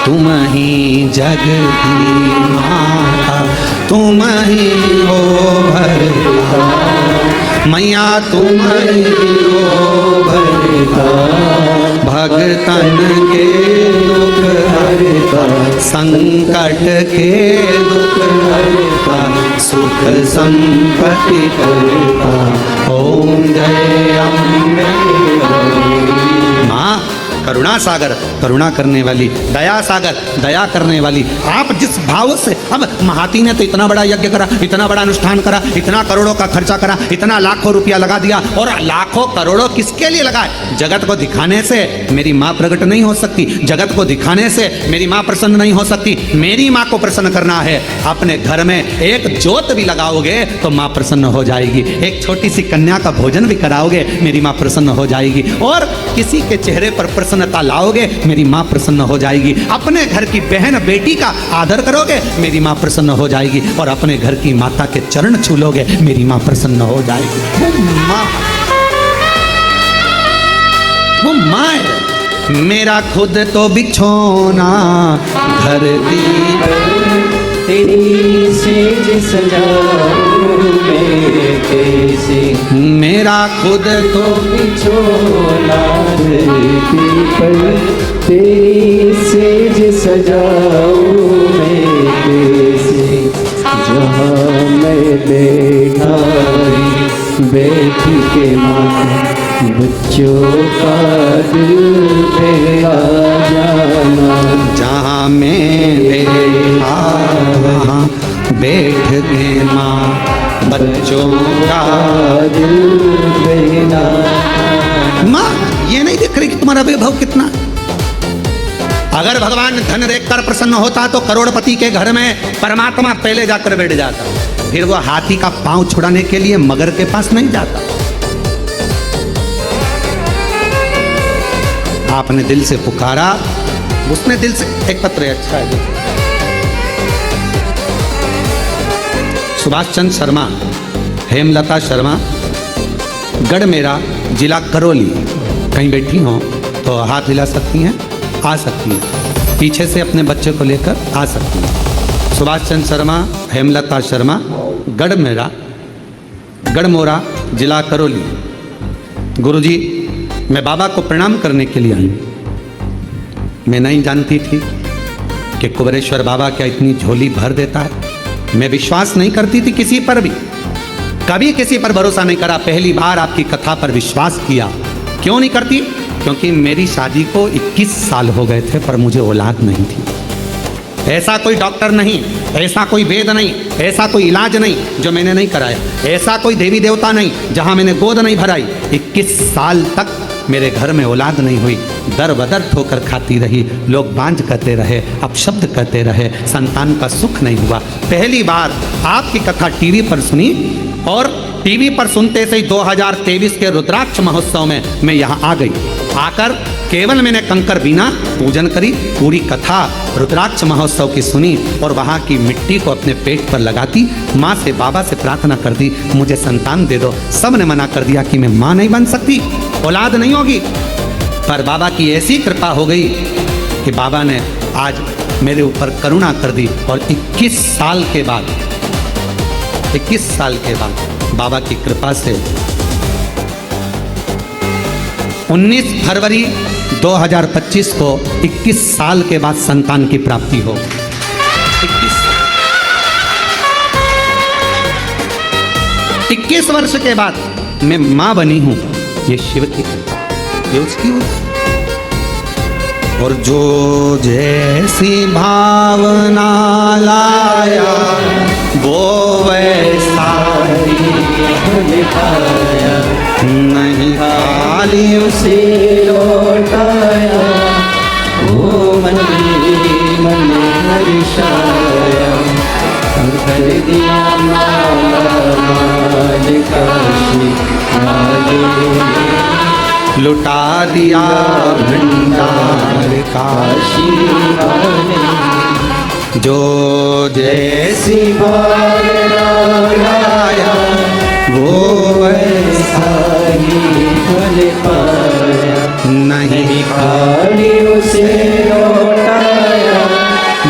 तुम ही जगती माता, तुम ही हो भरता, मैया तुम ही हो भरता, भगतन के दुख हरता, संकट के दुख हरता, सुख संपत्ति करता। ओम जय अम्बे। माँ करुणा सागर, करुणा करने वाली, दया सागर, दया करने वाली, आप जिस भाव से, अब महाती ने तो इतना बड़ा यज्ञ करा, इतना बड़ा अनुष्ठान करा, इतना करोड़ों का खर्चा करा, इतना लाखों रुपया लगा दिया, और लाखों करोड़ों किसके लिए लगाए? जगत को दिखाने से मेरी माँ प्रकट नहीं हो सकती, जगत को दिखाने से मेरी माँ प्रसन्न नहीं हो सकती। मेरी माँ को प्रसन्न करना है, अपने घर में एक ज्योत भी लगाओगे तो माँ प्रसन्न हो जाएगी, एक छोटी सी कन्या का भोजन भी कराओगे, मेरी माँ प्रसन्न हो जाएगी, और किसी के चेहरे पर प्रसन्नता लाओगे, मेरी माँ प्रसन्न हो जाएगी। अपने घर की बहन बेटी का आदर करोगे, मेरी माँ प्रसन्न हो जाएगी, और अपने घर की माता के चरण छू लोगे, मेरी माँ प्रसन्न हो जाएगी। वो माँ है। मेरा खुद तो बिछोना धरती तेरी सेज सजाऊं मेरे कैसे, मेरा खुद तो बिछोना धरती पर, तेरी सेज सजाऊं मैं कैसे, जहाँ मैं बैठा बैठ के माँ बच्चों का दिल मेरा जाना, जहाँ मैं बैठा वहाँ बैठ के माँ बच्चों का दिल मेरा। माँ ये नहीं देख रही कि तुम्हारा वैभव कितना। अगर भगवान धन देखकर प्रसन्न होता तो करोड़पति के घर में परमात्मा पहले जाकर बैठ जाता, फिर वो हाथी का पांव छुड़ाने के लिए मगर के पास नहीं जाता। आपने दिल से पुकारा, उसने दिल से, एक पत्र है, अच्छा है, सुभाष चंद्र शर्मा, हेमलता शर्मा, गढ़ मेरा, जिला करौली। कहीं बैठी हो तो हाथ हिला सकती हैं, आ सकती हैं, पीछे से अपने बच्चे को लेकर आ सकती हैं। सुभाष चंद्र शर्मा, हेमलता शर्मा, गढ़ मेरा, गढ़मोरा, जिला करौली। गुरुजी, मैं बाबा को प्रणाम करने के लिए आई। मैं नहीं जानती थी कि कुबेरेश्वर बाबा क्या इतनी झोली भर देता है। मैं विश्वास नहीं करती थी किसी पर भी, कभी किसी पर भरोसा नहीं करा। पहली बार आपकी कथा पर विश्वास किया। क्यों नहीं करती? क्योंकि मेरी शादी को 21 साल हो गए थे, पर मुझे औलाद नहीं थी। ऐसा कोई डॉक्टर नहीं, ऐसा कोई वेद नहीं, ऐसा कोई इलाज नहीं जो मैंने नहीं कराया, ऐसा कोई देवी देवता नहीं जहां मैंने गोद नहीं भराई। 21 साल तक मेरे घर में औलाद नहीं हुई, दर बदर ठोकर खाती रही, लोग बांझ कहते रहे, अपशब्द कहते रहे, संतान का सुख नहीं हुआ। पहली बार आपकी कथा टीवी पर सुनी, और टीवी पर सुनते से ही 2023 के रुद्राक्ष महोत्सव में मैं यहाँ आ गई। आकर केवल मैंने कंकर बीना पूजन करी, पूरी कथा रुद्राक्ष महोत्सव की सुनी और वहाँ की मिट्टी को अपने पेट पर लगाती, माँ से बाबा से प्रार्थना कर दी मुझे संतान दे दो। सब ने मना कर दिया कि मैं माँ नहीं बन सकती, औलाद नहीं होगी। पर बाबा की ऐसी कृपा हो गई कि बाबा ने आज मेरे ऊपर करुणा कर दी और 21 साल के बाद बाबा की कृपा से 19 फरवरी 2025 को 21 साल के बाद संतान की प्राप्ति हो। 21 वर्ष के बाद मैं मां बनी हूं, ये शिव की कृपा, ये उसकी ओर। और जो जैसी भावना लाया वो वैसा नहीं खाली उसे लौटाया, वो मन मन हर्षाया, कर दिया माला माल काशी वाले, लुटा दिया भंडार काशी वाले। जो जैसी भावना लाया वो वैसा ही फल पाया, नहीं खाली उसे लौटाया,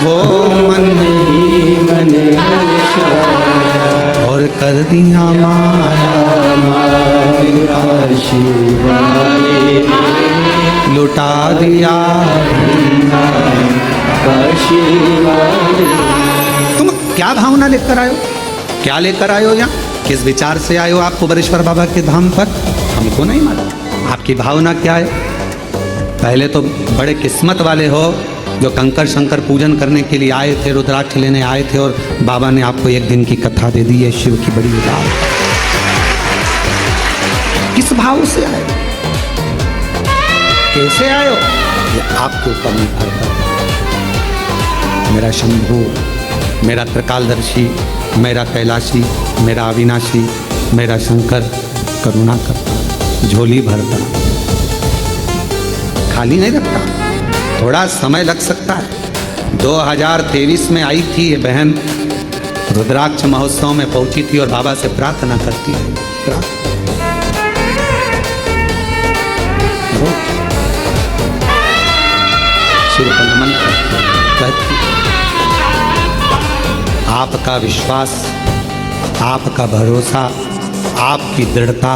वो मन ही मन हर्षाया, और कर दिया माला माल काशी वाले, लुटा दिया काशी वाले। तुम क्या भावना लेकर आयो, क्या लेकर आयो यहाँ, किस विचार से आयो आप कुबेरेश्वर बाबा के धाम पर, हमको नहीं मालूम आपकी भावना क्या है। पहले तो बड़े किस्मत वाले हो जो कंकर शंकर पूजन करने के लिए आए थे, रुद्राक्ष लेने आए थे और बाबा ने आपको एक दिन की कथा दे दी है। शिव की बड़ी उदार, किस भाव से आए, कैसे आयो, ये आपके ऊपर निर्भर करता है। मेरा शंभू, मेरा त्रिकालदर्शी, मेरा कैलाशी, मेरा अविनाशी, मेरा शंकर करुणा करता, झोली भरता, खाली नहीं रखता। थोड़ा समय लग सकता है। 2023 में आई थी ये बहन, रुद्राक्ष महोत्सव में पहुंची थी और बाबा से प्रार्थना करती है, शिव का नमन कहती, आपका विश्वास, आपका भरोसा, आपकी दृढ़ता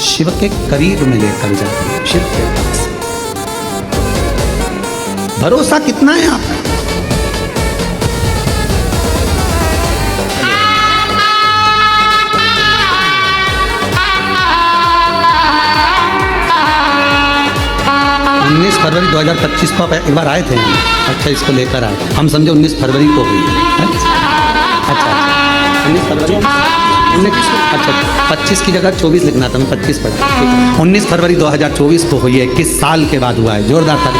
शिव के करीब में लेकर जाती है। शिव के पास भरोसा कितना है आपका, फरवरी 2025 को आप एक बार आए थे। अच्छा, इसको लेकर आए, हम समझे 19 फरवरी को हुई है। अच्छा 19 फरवरी, अच्छा 25 की जगह 24 लिखना था, मैं 25 पढ़ा। 19 फरवरी 2024 को हुई है, 21 साल के बाद हुआ है। जोरदार ताली।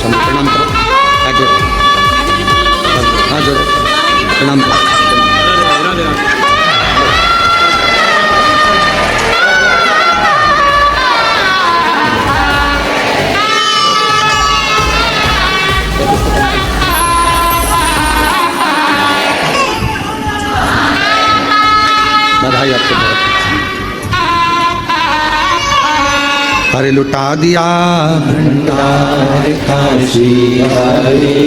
प्रणाम करो, हाँ जोड़ो, प्रणाम करो। बधाई आपको बहुत। अरे लुटा दिया भंडार काशी वाले,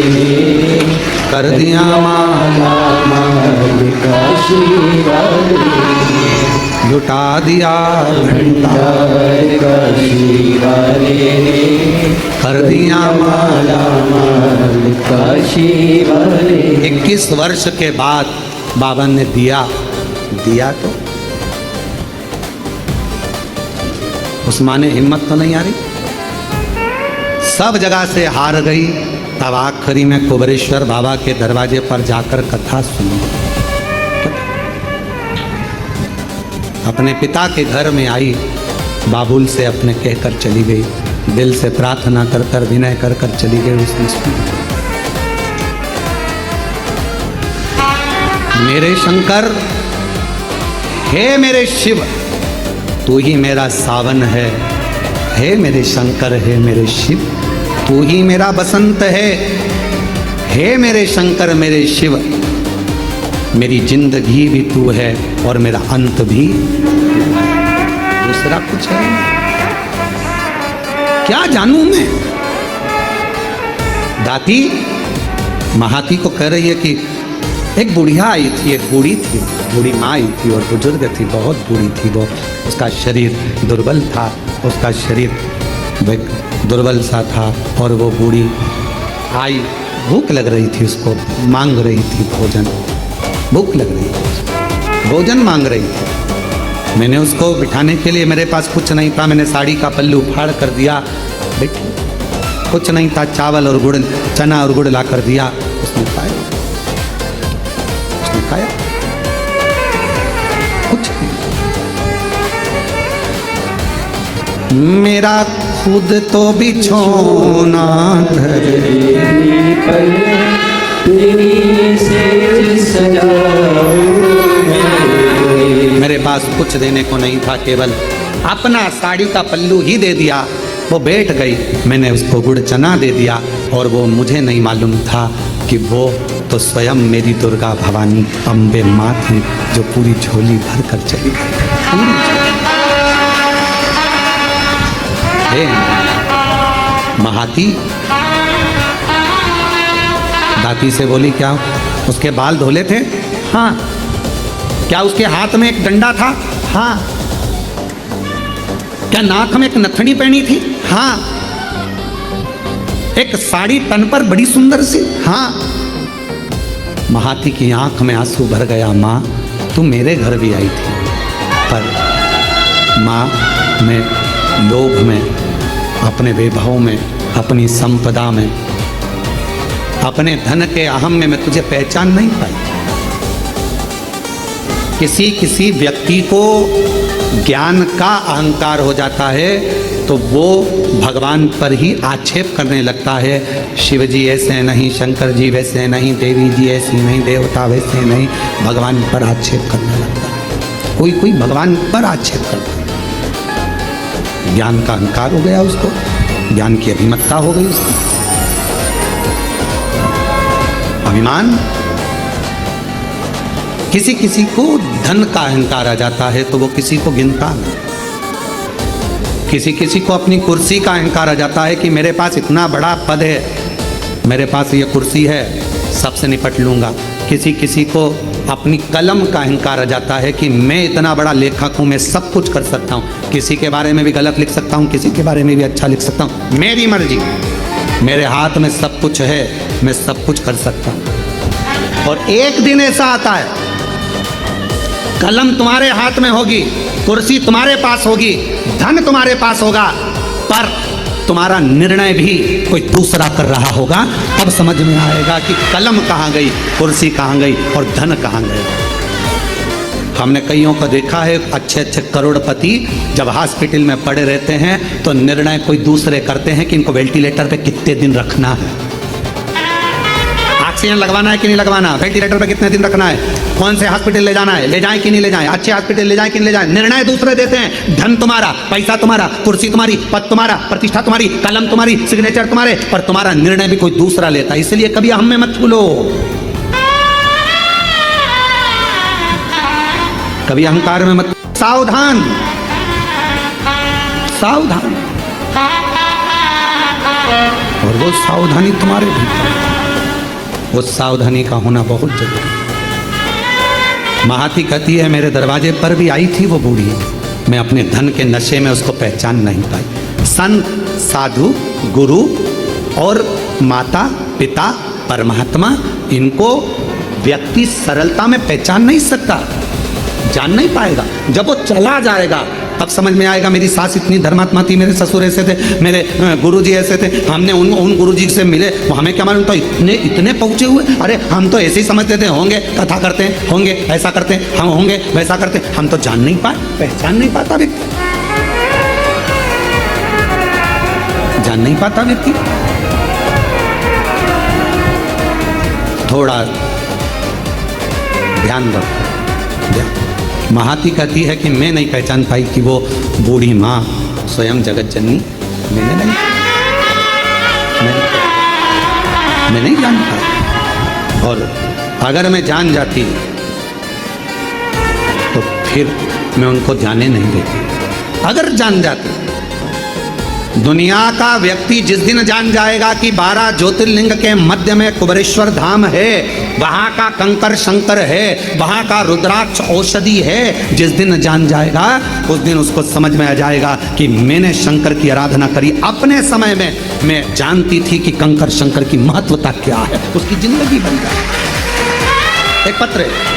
कर दिया माला माल काशी वाले, लुटा दिया भंडार काशी वाले, कर दिया माला माल काशी वाले। 21 वर्ष के बाद बाबा ने दिया तो उस माँ ने हिम्मत तो नहीं आ रही, सब जगह से हार गई। तब आखिरी में कुबेरेश्वर बाबा के दरवाजे पर जाकर कथा सुनी। अपने पिता के घर में आई, बाबुल से अपने कहकर चली गई, दिल से प्रार्थना कर कर विनय कर कर चली गई। उसने सुना, मेरे शंकर, हे मेरे शिव, तू ही मेरा सावन है, हे मेरे शंकर, है मेरे शिव। तू ही मेरा बसंत है मेरे शंकर, मेरे शिव। मेरी जिंदगी भी तू है और मेरा अंत भी, दूसरा कुछ है क्या जानूं मैं। दाती महाती को कह रही है कि एक बुढ़िया आई थी, एक बूढ़ी थी, बूढ़ी माँ आई थी और बुजुर्ग थी, बहुत बूढ़ी थी वो। उसका शरीर दुर्बल था, उसका शरीर दुर्बल सा था और वो बूढ़ी आई, भूख लग रही थी उसको, मांग रही थी भोजन, भूख लग रही थी, भोजन मांग रही थी। मैंने उसको बिठाने के लिए, मेरे पास कुछ नहीं था, मैंने साड़ी का पल्लू फाड़ कर दिया, बैठी, कुछ नहीं था, चावल और गुड़, चना और गुड़ ला कर दिया, उसने खाया, उसने खाया, कुछ नहीं। मेरा खुद तो बिछोना तेरी पर तेरी सेज सजाऊं मेरे पास कुछ देने को नहीं था, केवल अपना साड़ी का पल्लू ही दे दिया। वो बैठ गई, मैंने उसको गुड़ चना दे दिया और वो मुझे नहीं मालूम था कि वो तो स्वयं मेरी दुर्गा भवानी अम्बे माँ थी, जो पूरी झोली भर कर चली गई। पूरी झोली। महाती दाती से बोली, क्या उसके बाल धोले थे? हाँ। क्या उसके हाथ में एक डंडा था? हाँ। क्या नाक में एक नथनी पहनी थी? हाँ। एक साड़ी तन पर बड़ी सुंदर सी? हाँ। महाती की आंख में आंसू भर गया। माँ, तू मेरे घर भी आई थी, पर माँ मैं लोभ में, अपने वैभव में, अपनी संपदा में, अपने धन के अहम में मैं तुझे पहचान नहीं पाई। किसी किसी व्यक्ति को ज्ञान का अहंकार हो जाता है तो वो भगवान पर ही आक्षेप करने लगता है। शिव जी ऐसे नहीं, शंकर जी वैसे नहीं, देवी जी ऐसी नहीं, देवता वैसे नहीं, भगवान पर आक्षेप करने लगता है। कोई कोई भगवान पर आक्षेप करता है। ज्ञान का अहंकार हो गया उसको, ज्ञान की अभिमत्ता हो गई उसकी, अभिमान। किसी किसी को धन का अहंकार आ जाता है तो वो किसी को गिनता नहीं। किसी किसी को अपनी कुर्सी का अहंकार आ जाता है कि मेरे पास इतना बड़ा पद है, मेरे पास ये कुर्सी है, सबसे निपट लूँगा। किसी किसी को अपनी कलम का अहंकार आ जाता है कि मैं इतना बड़ा लेखक हूँ, मैं सब कुछ कर सकता हूँ, किसी के बारे में भी गलत लिख सकता हूँ, किसी के बारे में भी अच्छा लिख सकता हूँ, मेरी मर्जी, मेरे हाथ में सब कुछ है, मैं सब कुछ कर सकता हूँ। और एक दिन ऐसा आता है, कलम तुम्हारे हाथ में होगी, कुर्सी तुम्हारे पास होगी, धन तुम्हारे पास होगा, पर तुम्हारा निर्णय भी कोई दूसरा कर रहा होगा। तब समझ में आएगा कि कलम कहाँ गई, कुर्सी कहाँ गई और धन कहाँ गए। हमने कईयों को देखा है, अच्छे अच्छे करोड़पति जब हॉस्पिटल में पड़े रहते हैं तो निर्णय कोई दूसरे करते हैं कि इनको वेंटिलेटर पे कितने दिन रखना है, ऑक्सीजन लगवाना है कि नहीं लगवाना, वेंटिलेटर पे कितने दिन रखना है, कौन से हॉस्पिटल ले जाना है, ले जाएं कि नहीं ले जाएं, अच्छे हॉस्पिटल ले जाएं कि नहीं ले जाएं। निर्णय दूसरे देते हैं। धन तुम्हारा, पैसा तुम्हारा, कुर्सी तुम्हारी, पद तुम्हारा, प्रतिष्ठा तुम्हारी, कलम तुम्हारी, सिग्नेचर तुम्हारे, पर तुम्हारा निर्णय भी कोई दूसरा लेता है। इसलिए कभी हम में मत भूलो, कभी अहंकार में मत। सावधान, सावधान। और वो सावधानी तुम्हारे भीतर, वो सावधानी का होना बहुत जरूरी है। महाती कहती है, मेरे दरवाजे पर भी आई थी वो बूढ़ी, मैं अपने धन के नशे में उसको पहचान नहीं पाई। संत, साधु, गुरु और माता पिता परमात्मा, इनको व्यक्ति सरलता में पहचान नहीं सकता, जान नहीं पाएगा। जब वो चला जाएगा तब समझ में आएगा, मेरी सास इतनी धर्मात्मा थी, मेरे ससुर ऐसे थे, मेरे गुरुजी ऐसे थे, हमने उन गुरुजी से मिले, वो हमें क्या मालूम था इतने पहुंचे हुए। अरे हम तो ऐसे ही समझते थे, होंगे कथा करते हैं, होंगे ऐसा करते हैं, हम होंगे वैसा करते हैं, हम तो जान नहीं पाए, पहचान नहीं पाता व्यक्ति, जान नहीं पाता व्यक्ति। थोड़ा ध्यान रखो, महाती कहती है कि मैं नहीं पहचान पाई कि वो बूढ़ी माँ स्वयं जगत जननी मैं नहीं जान पाई। और अगर मैं जान जाती तो फिर मैं उनको जाने नहीं देती। अगर जान जाती, दुनिया का व्यक्ति जिस दिन जान जाएगा कि 12 ज्योतिर्लिंग के मध्य में कुबेरेश्वर धाम है, वहां का कंकर शंकर है, वहां का रुद्राक्ष औषधि है, जिस दिन जान जाएगा उस दिन उसको समझ में आ जाएगा कि मैंने शंकर की आराधना करी। अपने समय में मैं जानती थी कि कंकर शंकर की महत्वता क्या है, उसकी जिंदगी बन जाए। एक पत्र है,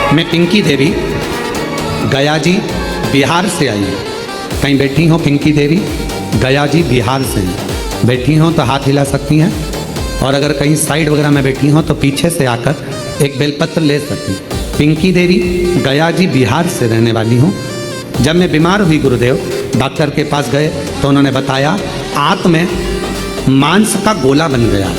मैं पिंकी देवी गया जी बिहार से आई हूँ। कहीं बैठी हो पिंकी देवी? गया जी बिहार से बैठी हो तो हाथ हिला सकती हैं, और अगर कहीं साइड वगैरह में बैठी हो तो पीछे से आकर एक बेलपत्र ले सकती हैं। पिंकी देवी गया जी बिहार से रहने वाली हूँ। जब मैं बीमार हुई गुरुदेव, डॉक्टर के पास गए तो उन्होंने बताया आंत में मांस का गोला बन गया।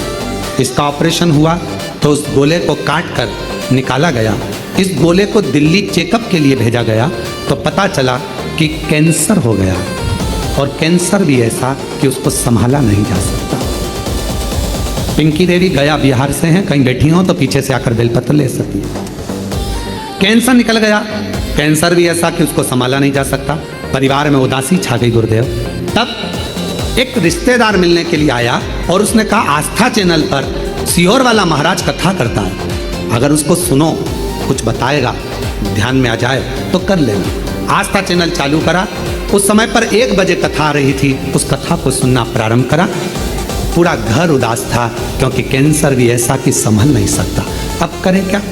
इसका ऑपरेशन हुआ तो उस गोले को काट कर निकाला गया। इस गोले को दिल्ली चेकअप के लिए भेजा गया तो पता चला कि कैंसर हो गया, और कैंसर भी ऐसा कि उसको संभाला नहीं जा सकता। पिंकी देवी गया बिहार से हैं, कहीं बैठी हो तो पीछे से आकर बेलपत्र ले सकती है। कैंसर निकल गया, कैंसर भी ऐसा कि उसको संभाला नहीं जा सकता। परिवार में उदासी छा गई गुरुदेव। तब एक रिश्तेदार मिलने के लिए आया और उसने कहा आस्था चैनल पर सीहोर वाला महाराज कथा करता है, अगर उसको सुनो कुछ बताएगा, ध्यान में आ जाए तो कर लेना। आस्था चैनल चालू करा। उस समय पर 1 बजे कथा आ रही थी, उस कथा को सुनना प्रारंभ करा। पूरा घर उदास था क्योंकि कैंसर भी ऐसा कि संभल नहीं सकता। अब करें क्या?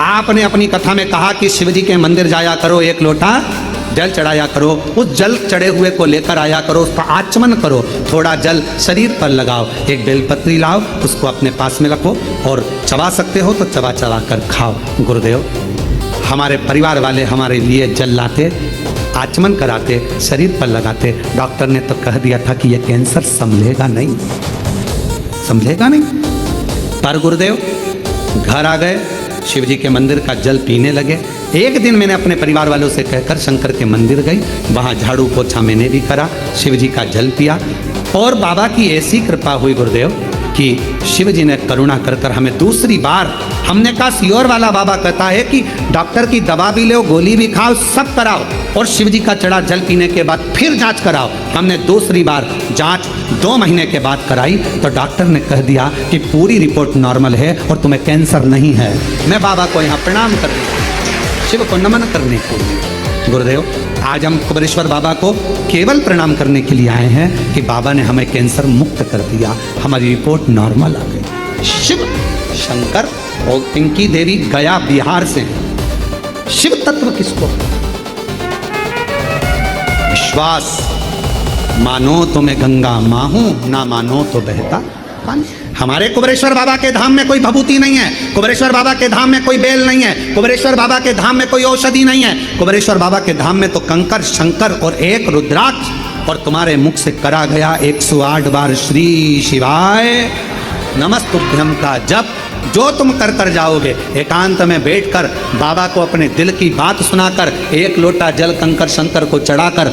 आपने अपनी कथा में कहा कि शिव जी के मंदिर जाया करो, 1 लोटा जल चढ़ाया करो, उस जल चढ़े हुए को लेकर आया करो, उसका आचमन करो, थोड़ा जल शरीर पर लगाओ, एक बेलपत्री लाओ, उसको अपने पास में रखो और चबा सकते हो तो चबा चबा कर खाओ। गुरुदेव, हमारे परिवार वाले हमारे लिए जल लाते, आचमन कराते, शरीर पर लगाते। डॉक्टर ने तो कह दिया था कि यह कैंसर संभलेगा नहीं। पर गुरुदेव घर आ गए, शिव जी के मंदिर का जल पीने लगे। एक दिन मैंने अपने परिवार वालों से कहकर शंकर के मंदिर गई, वहाँ झाड़ू पोछा मैंने भी करा, शिव जी का जल पिया, और बाबा की ऐसी कृपा हुई गुरुदेव कि शिव जी ने करुणा कर कर हमें दूसरी बार, हमने कहा सीहोर वाला बाबा कहता है कि डॉक्टर की दवा भी लो, गोली भी खाओ, सब कराओ, और शिव जी का चढ़ा जल पीने के बाद फिर जांच कराओ। हमने दूसरी बार जांच 2 महीने के बाद कराई तो डॉक्टर ने कह दिया कि पूरी रिपोर्ट नॉर्मल है और तुम्हें कैंसर नहीं है। मैं बाबा को यहाँ प्रणाम कर दिया, शिव को नमन करने के लिए। गुरुदेव, आज हम कुबेरेश्वर बाबा को केवल प्रणाम करने के लिए आए हैं कि बाबा ने हमें कैंसर मुक्त कर दिया, हमारी रिपोर्ट नॉर्मल आ गई। शिव शंकर और पिंकी देवी गया बिहार से हैं। शिव तत्व किसको? विश्वास, मानो तो मैं गंगा मां हूं, ना मानो तो बहता पानी। हमारे कुबेरेश्वर बाबा के धाम में कोई भभूति नहीं है, कुबेरेश्वर बाबा के धाम में कोई बेल नहीं है, कुबेरेश्वर बाबा के धाम में कोई औषधि नहीं है। कुबेरेश्वर बाबा के धाम में तो कंकर शंकर और एक रुद्राक्ष, और तुम्हारे मुख से करा गया 108 बार श्री शिवाय नमस्तुभ्यम का जप, जो तुम कर जाओगे। एकांत में बैठकर बाबा को अपने दिल की बात सुनाकर, 1 लोटा जल कंकर शंकर को चढ़ाकर,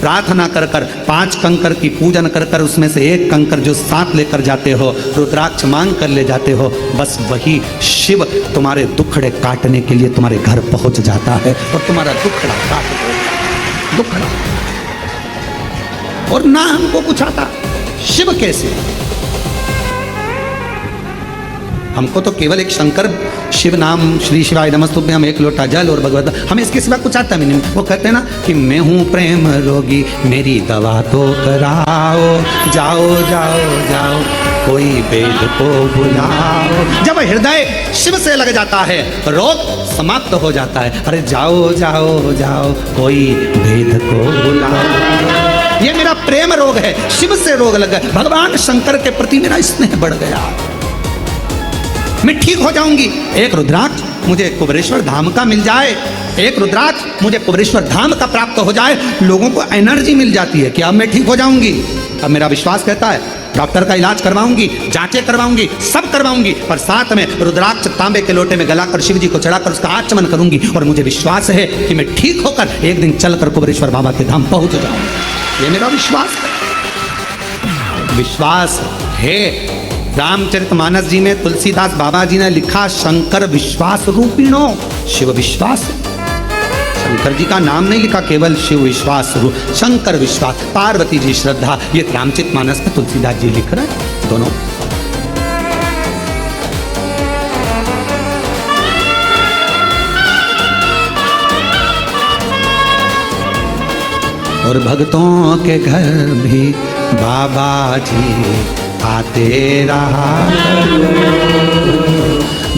प्रार्थना कर कर, 5 कंकर की पूजन कर कर, उसमें से 1 कंकर जो साथ लेकर जाते हो, रुद्राक्ष मांग कर ले जाते हो, बस वही शिव तुम्हारे दुखड़े काटने के लिए तुम्हारे घर पहुंच जाता है और तुम्हारा दुखड़ा काट देता, दुखड़ा। और ना हमको कुछ आता, शिव कैसे? हमको तो केवल एक शंकर शिव नाम, श्री शिवाय नमस्तुभ्यम, 1 लोटा जल और भगवत, हमें इसके सिवा कुछ आता भी नहीं। वो कहते हैं ना कि मैं हूँ प्रेम रोगी, मेरी दवा तो कराओ, जाओ जाओ जाओ कोई वेद को बुलाओ। जब हृदय शिव से लग जाता है रोग समाप्त हो जाता है। अरे जाओ जाओ जाओ कोई वेद को बुलाओ। ये मेरा प्रेम रोग है, शिव से रोग लग गया, भगवान शंकर के प्रति मेरा स्नेह बढ़ गया, मैं ठीक हो जाऊंगी। एक रुद्राक्ष मुझे कुबेरेश्वर धाम का मिल जाए एक रुद्राक्ष मुझे कुबेरेश्वर धाम का प्राप्त हो जाए, लोगों को एनर्जी मिल जाती है कि अब मैं ठीक हो जाऊंगी। अब मेरा विश्वास कहता है डॉक्टर का इलाज करवाऊंगी, जांचें करवाऊंगी, सब करवाऊंगी, पर साथ में रुद्राक्ष तांबे के लोटे में गलाकर शिव जी को चढ़ाकर उसका आचमन करूंगी, और मुझे विश्वास है कि मैं ठीक होकर एक दिन चलकर कुबेरेश्वर बाबा के धाम पहुंच जाऊंगा। ये मेरा विश्वास है। विश्वास है। रामचरितमानस जी में तुलसीदास बाबा जी ने लिखा, शंकर विश्वास रूपिणो, शिव विश्वास। शंकर जी का नाम नहीं लिखा, केवल शिव विश्वास रूप, शंकर विश्वास, पार्वती जी श्रद्धा। ये रामचरितमानस में तुलसीदास जी लिख रहे हैं दोनों। और भक्तों के घर भी बाबा जी आते रहा,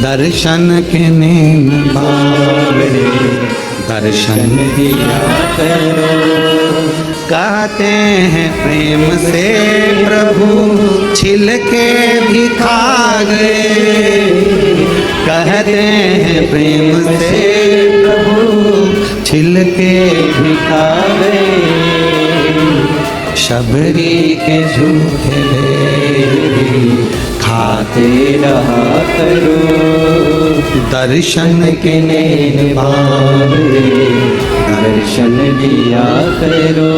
दर्शन के नैन बाबे दर्शन दिया करो। कहते हैं प्रेम से प्रभु छिलके भी खा गए, कहते हैं प्रेम से प्रभु छिलके भी खा गए, शबरी के झूठे खाते रहा करो, दर्शन के नैन बाबे दर्शन दिया करो।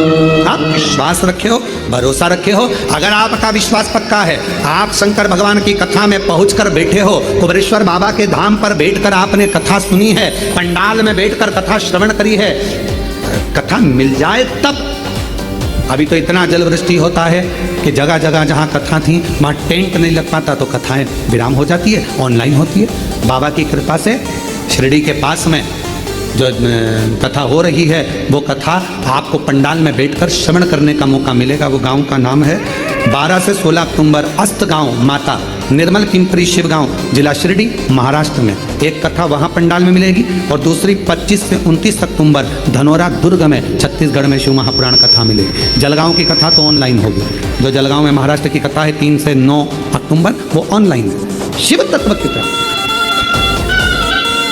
आप विश्वास रखे हो, भरोसा रखे हो। अगर आपका विश्वास पक्का है, आप शंकर भगवान की कथा में पहुंचकर बैठे हो, कुबेरेश्वर बाबा के धाम पर बैठकर आपने कथा सुनी है, पंडाल में बैठकर कथा श्रवण करी है, कथा मिल जाए तब। अभी तो इतना जल वृष्टि होता है कि जगह जगह जहाँ कथा थी वहाँ टेंट नहीं लग पाता, तो कथाएं विराम हो जाती है, ऑनलाइन होती है। बाबा की कृपा से शिरडी के पास में जो कथा हो रही है, वो कथा आपको पंडाल में बैठकर श्रवण करने का मौका मिलेगा। वो गांव का नाम है 12 से 16 अक्टूबर अस्त गांव माता निर्मल पिंपरी शिव गांव, जिला शिरडी, महाराष्ट्र में। एक कथा वहां पंडाल में मिलेगी, और दूसरी 25 से 29 अक्टूबर धनोरा दुर्ग में छत्तीसगढ़ में शिव महापुराण कथा मिलेगी। जलगांव की कथा तो ऑनलाइन होगी। जो जलगांव में महाराष्ट्र की कथा है 3 से 9 अक्टूबर, वो ऑनलाइन है। शिव तत्व की कथा,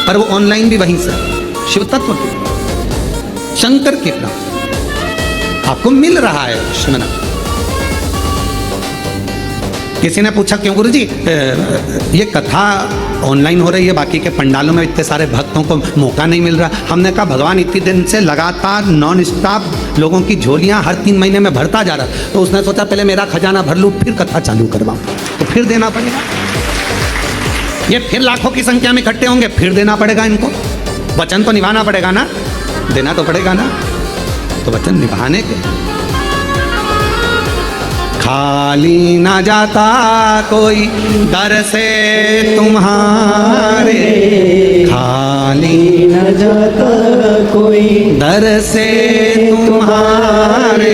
पर वो ऑनलाइन भी वहीं से शिव तत्व की, शंकर की प्राप्ति आपको मिल रहा है सुनना। किसी ने पूछा क्यों गुरुजी ये कथा ऑनलाइन हो रही है, बाकी के पंडालों में इतने सारे भक्तों को मौका नहीं मिल रहा? हमने कहा भगवान इतने दिन से लगातार नॉन स्टॉप लोगों की झोलियां हर 3 महीने में भरता जा रहा, तो उसने सोचा पहले मेरा खजाना भर लूँ फिर कथा चालू करवाऊँ, तो फिर देना पड़ेगा। ये फिर लाखों की संख्या में इकट्ठे होंगे, फिर देना पड़ेगा इनको। वचन तो निभाना पड़ेगा ना, देना तो पड़ेगा ना, तो वचन निभाने के खाली ना जाता कोई दर से तुम्हारे, खाली न जाता कोई दर से तुम्हारे,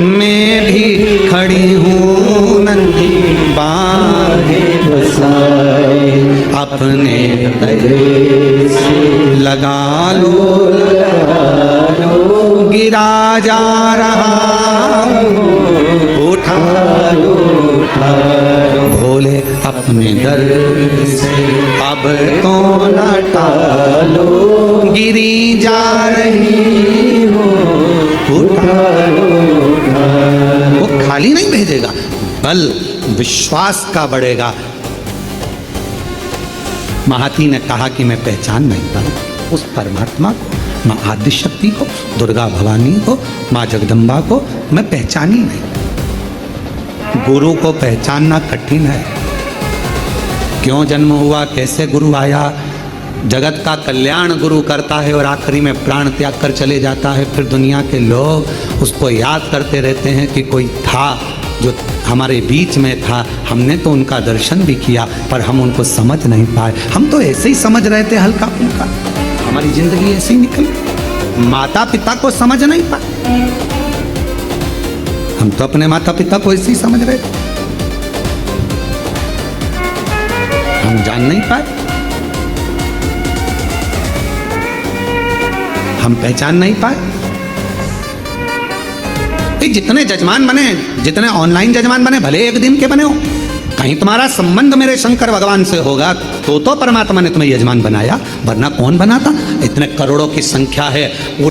मैं भी खड़ी हूँ नंदी बाहे बसाए, अपने तेरे से लगा लो, गिरा जा रहा उठा लो, भोले अपने दर से अब तो न टालो, गिरी जा रही हो उठा लो। वो खाली नहीं भेजेगा, बल विश्वास का बढ़ेगा। महाती ने कहा कि मैं पहचान नहीं पाऊँ उस परमात्मा को, माँ आदि शक्ति को, दुर्गा भवानी को, माँ जगदम्बा को मैं पहचानी नहीं। गुरु को पहचानना कठिन है। क्यों जन्म हुआ, कैसे गुरु आया, जगत का कल्याण गुरु करता है और आखिरी में प्राण त्याग कर चले जाता है। फिर दुनिया के लोग उसको याद करते रहते हैं कि कोई था जो हमारे बीच में था, हमने तो उनका दर्शन भी किया पर हम उनको समझ नहीं पाए। हम तो ऐसे ही समझ रहे थे हल्का फुल्का, हमारी जिंदगी ऐसे ही निकली। माता पिता को समझ नहीं पाए, हम तो अपने माता पिता को ऐसे ही समझ रहे थे, हम जान नहीं पाए, हम पहचान नहीं पाए। जितने जजमान बने, जितने ऑनलाइन जजमान बने, भले एक दिन के बने हो, कहीं तुम्हारा संबंध मेरे शंकर भगवान से होगा तो परमात्मा ने तुम्हें यजमान बनाया, वरना कौन बनाता? इतने करोड़ों की संख्या है। वो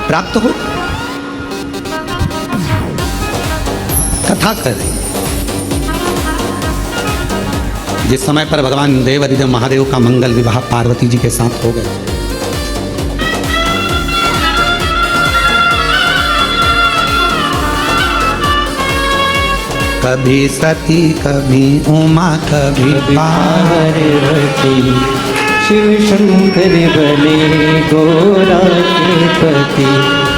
प्राप्त हो, कथा कर रही। जिस समय पर भगवान देवादिदेव महादेव का मंगल विवाह पार्वती जी के साथ हो गया, कभी सती कभी उमा कभी पार्वती, शिव शंकर बने गोरा के पति।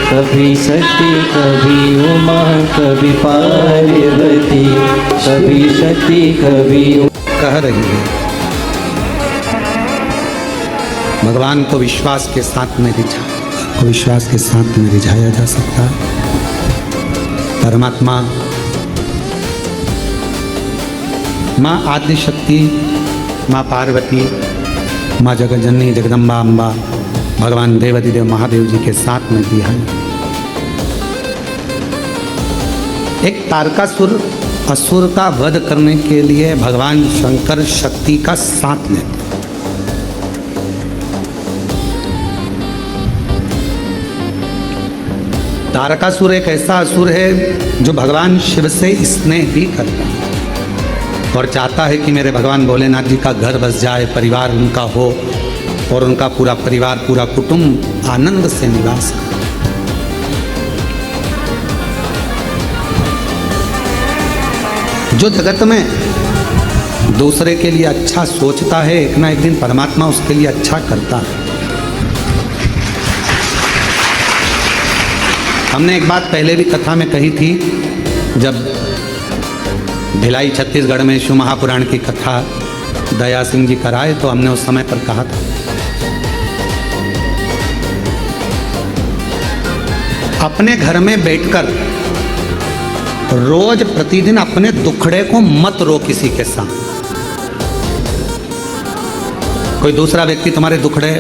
कभी सती कभी उमा कभी पार्वती, कभी सती कभी कह रही है। भगवान को विश्वास के साथ में विश्वास के साथ में रिझाया जा सकता है। परमात्मा माँ आदिशक्ति, माँ पार्वती, माँ जगज्जननी जगदम्बा अम्बा, भगवान देवादिदेव महादेव जी के साथ में भी है। एक तारकासुर असुर का वध करने के लिए भगवान शंकर शक्ति का साथ लेते। तारकासुर एक ऐसा असुर है जो भगवान शिव से स्नेह भी करता है और चाहता है कि मेरे भगवान भोलेनाथ जी का घर बस जाए, परिवार उनका हो और उनका पूरा परिवार, पूरा कुटुंब आनंद से निवास करे। जो जगत में दूसरे के लिए अच्छा सोचता है, एक ना एक दिन परमात्मा उसके लिए अच्छा करता है। हमने एक बात पहले भी कथा में कही थी, जब भिलाई छत्तीसगढ़ में शिव महापुराण की कथा दया सिंह जी कराए तो हमने उस समय पर कहा था, अपने घर में बैठकर रोज प्रतिदिन अपने दुखड़े को मत रो किसी के साथ। कोई दूसरा व्यक्ति तुम्हारे दुखड़े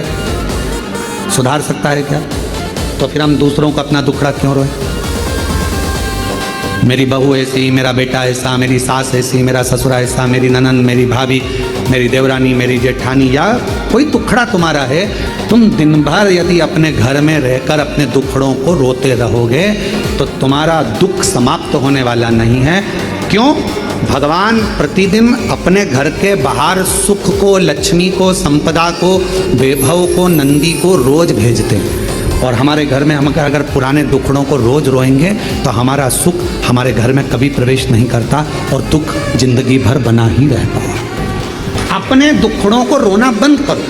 सुधार सकता है क्या? तो फिर हम दूसरों को अपना दुखड़ा क्यों रोए? मेरी बहू ऐसी, मेरा बेटा ऐसा, मेरी सास ऐसी, मेरा ससुरा ऐसा, मेरी ननंद, मेरी भाभी, मेरी देवरानी, मेरी जेठानी, या कोई दुखड़ा तुम्हारा है, तुम दिन भर यदि अपने घर में रहकर अपने दुखड़ों को रोते रहोगे तो तुम्हारा दुख समाप्त होने वाला नहीं है। क्यों? भगवान प्रतिदिन अपने घर के बाहर सुख को, लक्ष्मी को, संपदा को, वैभव को, नंदी को रोज भेजते हैं। और हमारे घर में हम अगर पुराने दुखड़ों को रोज रोएंगे तो हमारा सुख हमारे घर में कभी प्रवेश नहीं करता और दुख जिंदगी भर बना ही रहता है। अपने दुखड़ों को रोना बंद करो,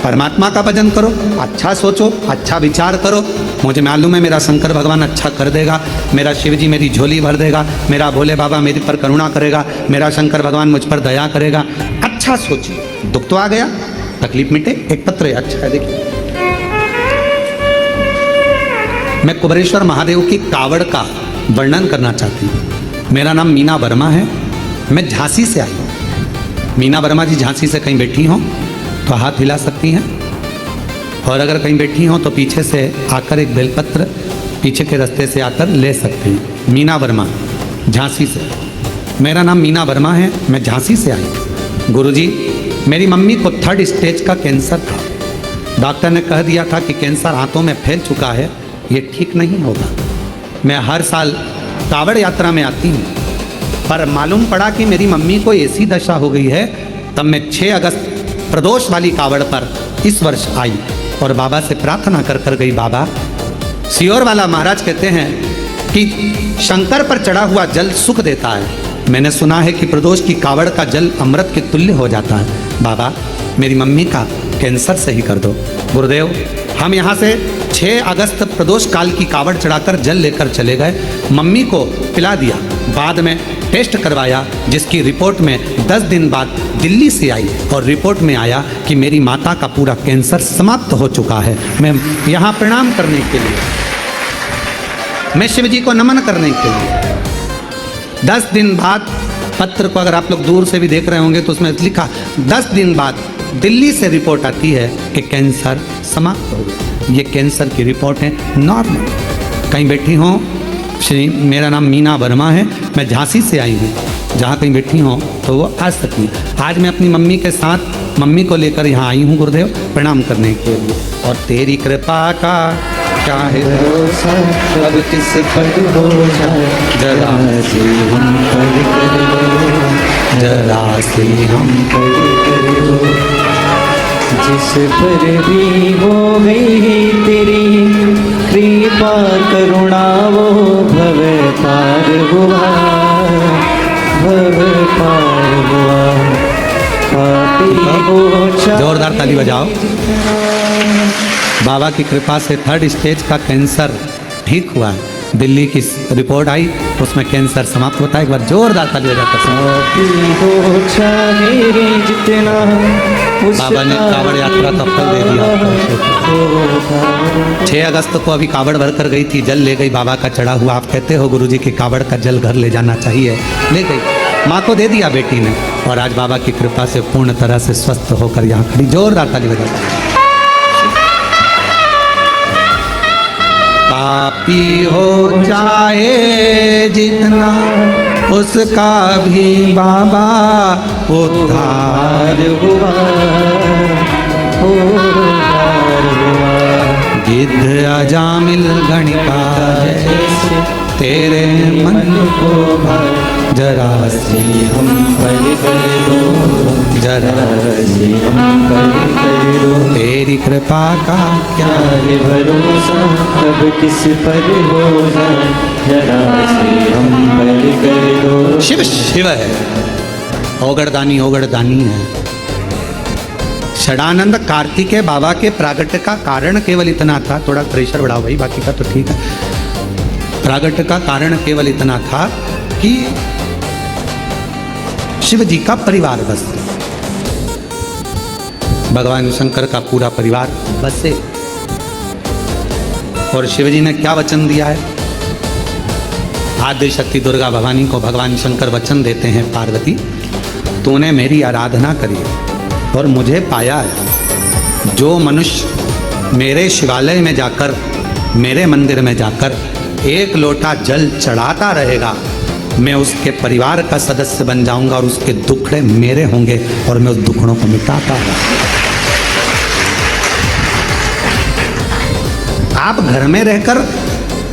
परमात्मा का भजन करो, अच्छा सोचो, अच्छा विचार करो। मुझे मालूम है मेरा शंकर भगवान अच्छा कर देगा, मेरा शिव जी मेरी झोली भर देगा, मेरा भोले बाबा मेरे पर करुणा करेगा, मेरा शंकर भगवान मुझ पर दया करेगा। अच्छा सोचिए। दुख तो आ गया, तकलीफ मिटे, एक पत्र है, अच्छा है। देखिए, मैं कुबेरेश्वर महादेव की कावड़ का वर्णन करना चाहती हूँ। मेरा नाम मीना वर्मा है, मैं झांसी से आई हूँ। मीना वर्मा जी झांसी से कहीं बैठी हों तो हाथ हिला सकती हैं, और अगर कहीं बैठी हों तो पीछे से आकर एक बेलपत्र पीछे के रास्ते से आकर ले सकती हैं। मीना वर्मा, झांसी से। मेरा नाम मीना वर्मा है, मैं झांसी से आई। गुरुजी, मेरी मम्मी को 3rd स्टेज का कैंसर था। डॉक्टर ने कह दिया था कि कैंसर हाथों में फैल चुका है, ये ठीक नहीं होगा। मैं हर साल कावड़ यात्रा में आती हूँ, पर मालूम पड़ा कि मेरी मम्मी को ऐसी दशा हो गई है। तब मैं 6 अगस्त प्रदोष वाली कावड़ पर इस वर्ष आई और बाबा से प्रार्थना कर गई, बाबा, सियोर वाला महाराज कहते हैं कि शंकर पर चढ़ा हुआ जल सुख देता है। मैंने सुना है कि प्रदोष की कावड़ का जल अमृत के तुल्य हो जाता है। बाबा, मेरी मम्मी का कैंसर सही कर दो। गुरुदेव, हम यहाँ से 6 अगस्त प्रदोष काल की कावड़ चढ़ाकर जल लेकर चले गए, मम्मी को पिला दिया, बाद में टेस्ट करवाया, जिसकी रिपोर्ट में 10 दिन बाद दिल्ली से आई और रिपोर्ट में आया कि मेरी माता का पूरा कैंसर समाप्त हो चुका है। मैं यहाँ प्रणाम करने के लिए, मैं शिव जी को नमन करने के लिए 10 दिन बाद, पत्र को अगर आप लोग दूर से भी देख रहे होंगे तो उसमें लिखा 10 दिन बाद दिल्ली से रिपोर्ट आती है कि कैंसर समाप्त हो गया। ये कैंसर की रिपोर्ट है नॉर्मल। कहीं बैठी हो, श्री मेरा नाम मीना वर्मा है, मैं झांसी से आई हूँ, जहाँ कहीं बैठी हो तो वो आ सकती है। आज मैं अपनी मम्मी के साथ मम्मी को लेकर यहाँ आई हूँ गुरुदेव प्रणाम करने के लिए। और तेरी कृपा का क्या है भरोसा, अब किस पर हो जाए, जरा से हम पर कर लो, जरा से हम कर लो। जिस पर भी हो गई तेरी कृपा करुणा, वो भव पार हुआ, भव पार हुआ। पापी हो जोरदार ताली बजाओ। बाबा की कृपा से 3rd स्टेज का कैंसर ठीक हुआ है। दिल्ली की रिपोर्ट आई, उसमें कैंसर समाप्त होता है। एक बार जोरदार ताली बजाकर पापी हो चाहे जितना, बाबा ने कावड़ यात्रा का फल दे दिया। 6 अगस्त को अभी कावड़ भर कर गई थी, जल ले गई बाबा का चढ़ा हुआ। आप कहते हो गुरुजी कि कावड़ का जल घर ले जाना चाहिए, ले गई, माँ को दे दिया बेटी ने, और आज बाबा की कृपा से पूर्ण तरह से स्वस्थ होकर यहाँ खड़ी। जोरदार ताली बजाकर। पापी हो जाए जितना, उसका भी बाबा उद्धार हुआ, उद्धार हुआ। गिद्ध अजामिल गणिका जैसे तेरे मन को जरा से हम पर कर दो, जरा से हम पर कर दो। तेरी कृपा का क्या है भरोसा, अब किस पर हो जाए, जरा से हम पर कर दो। शिव शिव है, ओगड़दानी ओगड़दानी है। षडानंद कार्तिकेय बाबा के प्रागट्य का कारण केवल इतना था, थोड़ा प्रेशर बढ़ाओ भाई, बाकी का तो ठीक है। प्रागट्य का कारण केवल इतना था कि शिव जी का परिवार बस, भगवान शंकर का पूरा परिवार बसे। और शिव जी ने क्या वचन दिया है? आद्य शक्ति दुर्गा भवानी को भगवान शंकर वचन देते हैं, पार्वती तूने मेरी आराधना करी और मुझे पाया है। जो मनुष्य मेरे शिवालय में जाकर, मेरे मंदिर में जाकर 1 लोटा जल चढ़ाता रहेगा, मैं उसके परिवार का सदस्य बन जाऊंगा और उसके दुखड़े मेरे होंगे और मैं उस दुखड़ों को मिटाता रहूंगा। आप घर में रहकर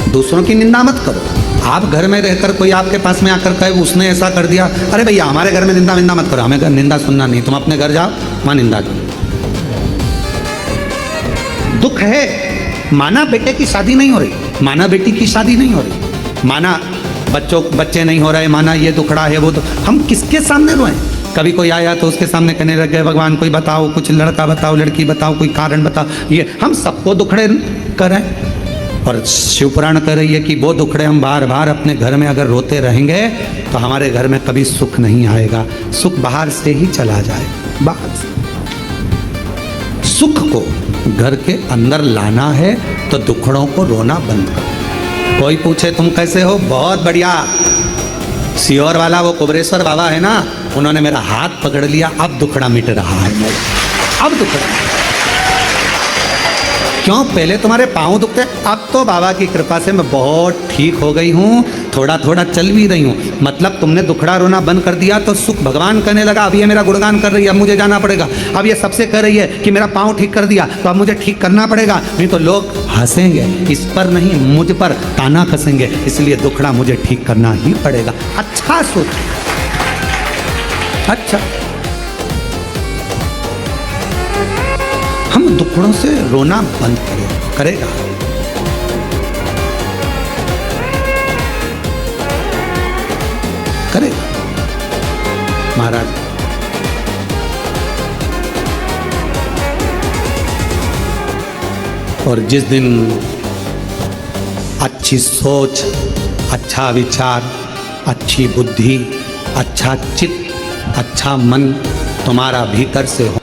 दूसरों की निंदा मत करो। आप घर में रहकर कोई आपके पास में आकर कहे उसने ऐसा कर दिया, अरे भैया हमारे घर में निंदा विंदा मत करो, हमें निंदा सुनना नहीं, तुम अपने घर जाओ वहां निंदा करो। दुख है, माना बेटे की शादी नहीं हो रही, माना बेटी की शादी नहीं हो रही, माना बच्चे नहीं हो रहे, माना ये दुखड़ा है वो, तो हम किसके सामने रोएं? कभी कोई आया तो उसके सामने कहने लग गए भगवान कोई बताओ, कुछ लड़का बताओ, लड़की बताओ, कोई कारण बताओ। ये हम सबको दुखड़े करें। और शिवपुराण कह रही है कि वो दुखड़े हम बार बार अपने घर में अगर रोते रहेंगे तो हमारे घर में कभी सुख नहीं आएगा, सुख बाहर से ही चला जाए। बाहर से सुख को घर के अंदर लाना है तो दुखड़ों को रोना बंद करो। कोई पूछे तुम कैसे हो? बहुत बढ़िया। सीहोर वाला वो कुबरेश्वर बाबा है ना, उन्होंने मेरा हाथ पकड़ लिया, अब दुखड़ा मिट रहा है मेरा, अब दुखड़ा। क्यों? पहले तुम्हारे पाँव दुखते, अब तो बाबा की कृपा से मैं बहुत ठीक हो गई हूँ, थोड़ा थोड़ा चल भी रही हूँ। मतलब तुमने दुखड़ा रोना बंद कर दिया तो सुख भगवान करने लगा। अब ये मेरा गुणगान कर रही है, अब मुझे जाना पड़ेगा। अब ये सबसे कह रही है कि मेरा पाँव ठीक कर दिया तो अब मुझे ठीक करना पड़ेगा, नहीं तो लोग हंसेंगे, इस पर नहीं मुझ पर ताना कसेंगे, इसलिए दुखड़ा मुझे ठीक करना ही पड़ेगा। अच्छा सोच, अच्छा हम दुखड़ों से रोना बंद करेगा। करेगा महाराज। और जिस दिन अच्छी सोच, अच्छा विचार, अच्छी बुद्धि, अच्छा चित्त, अच्छा मन तुम्हारा भीतर से हो,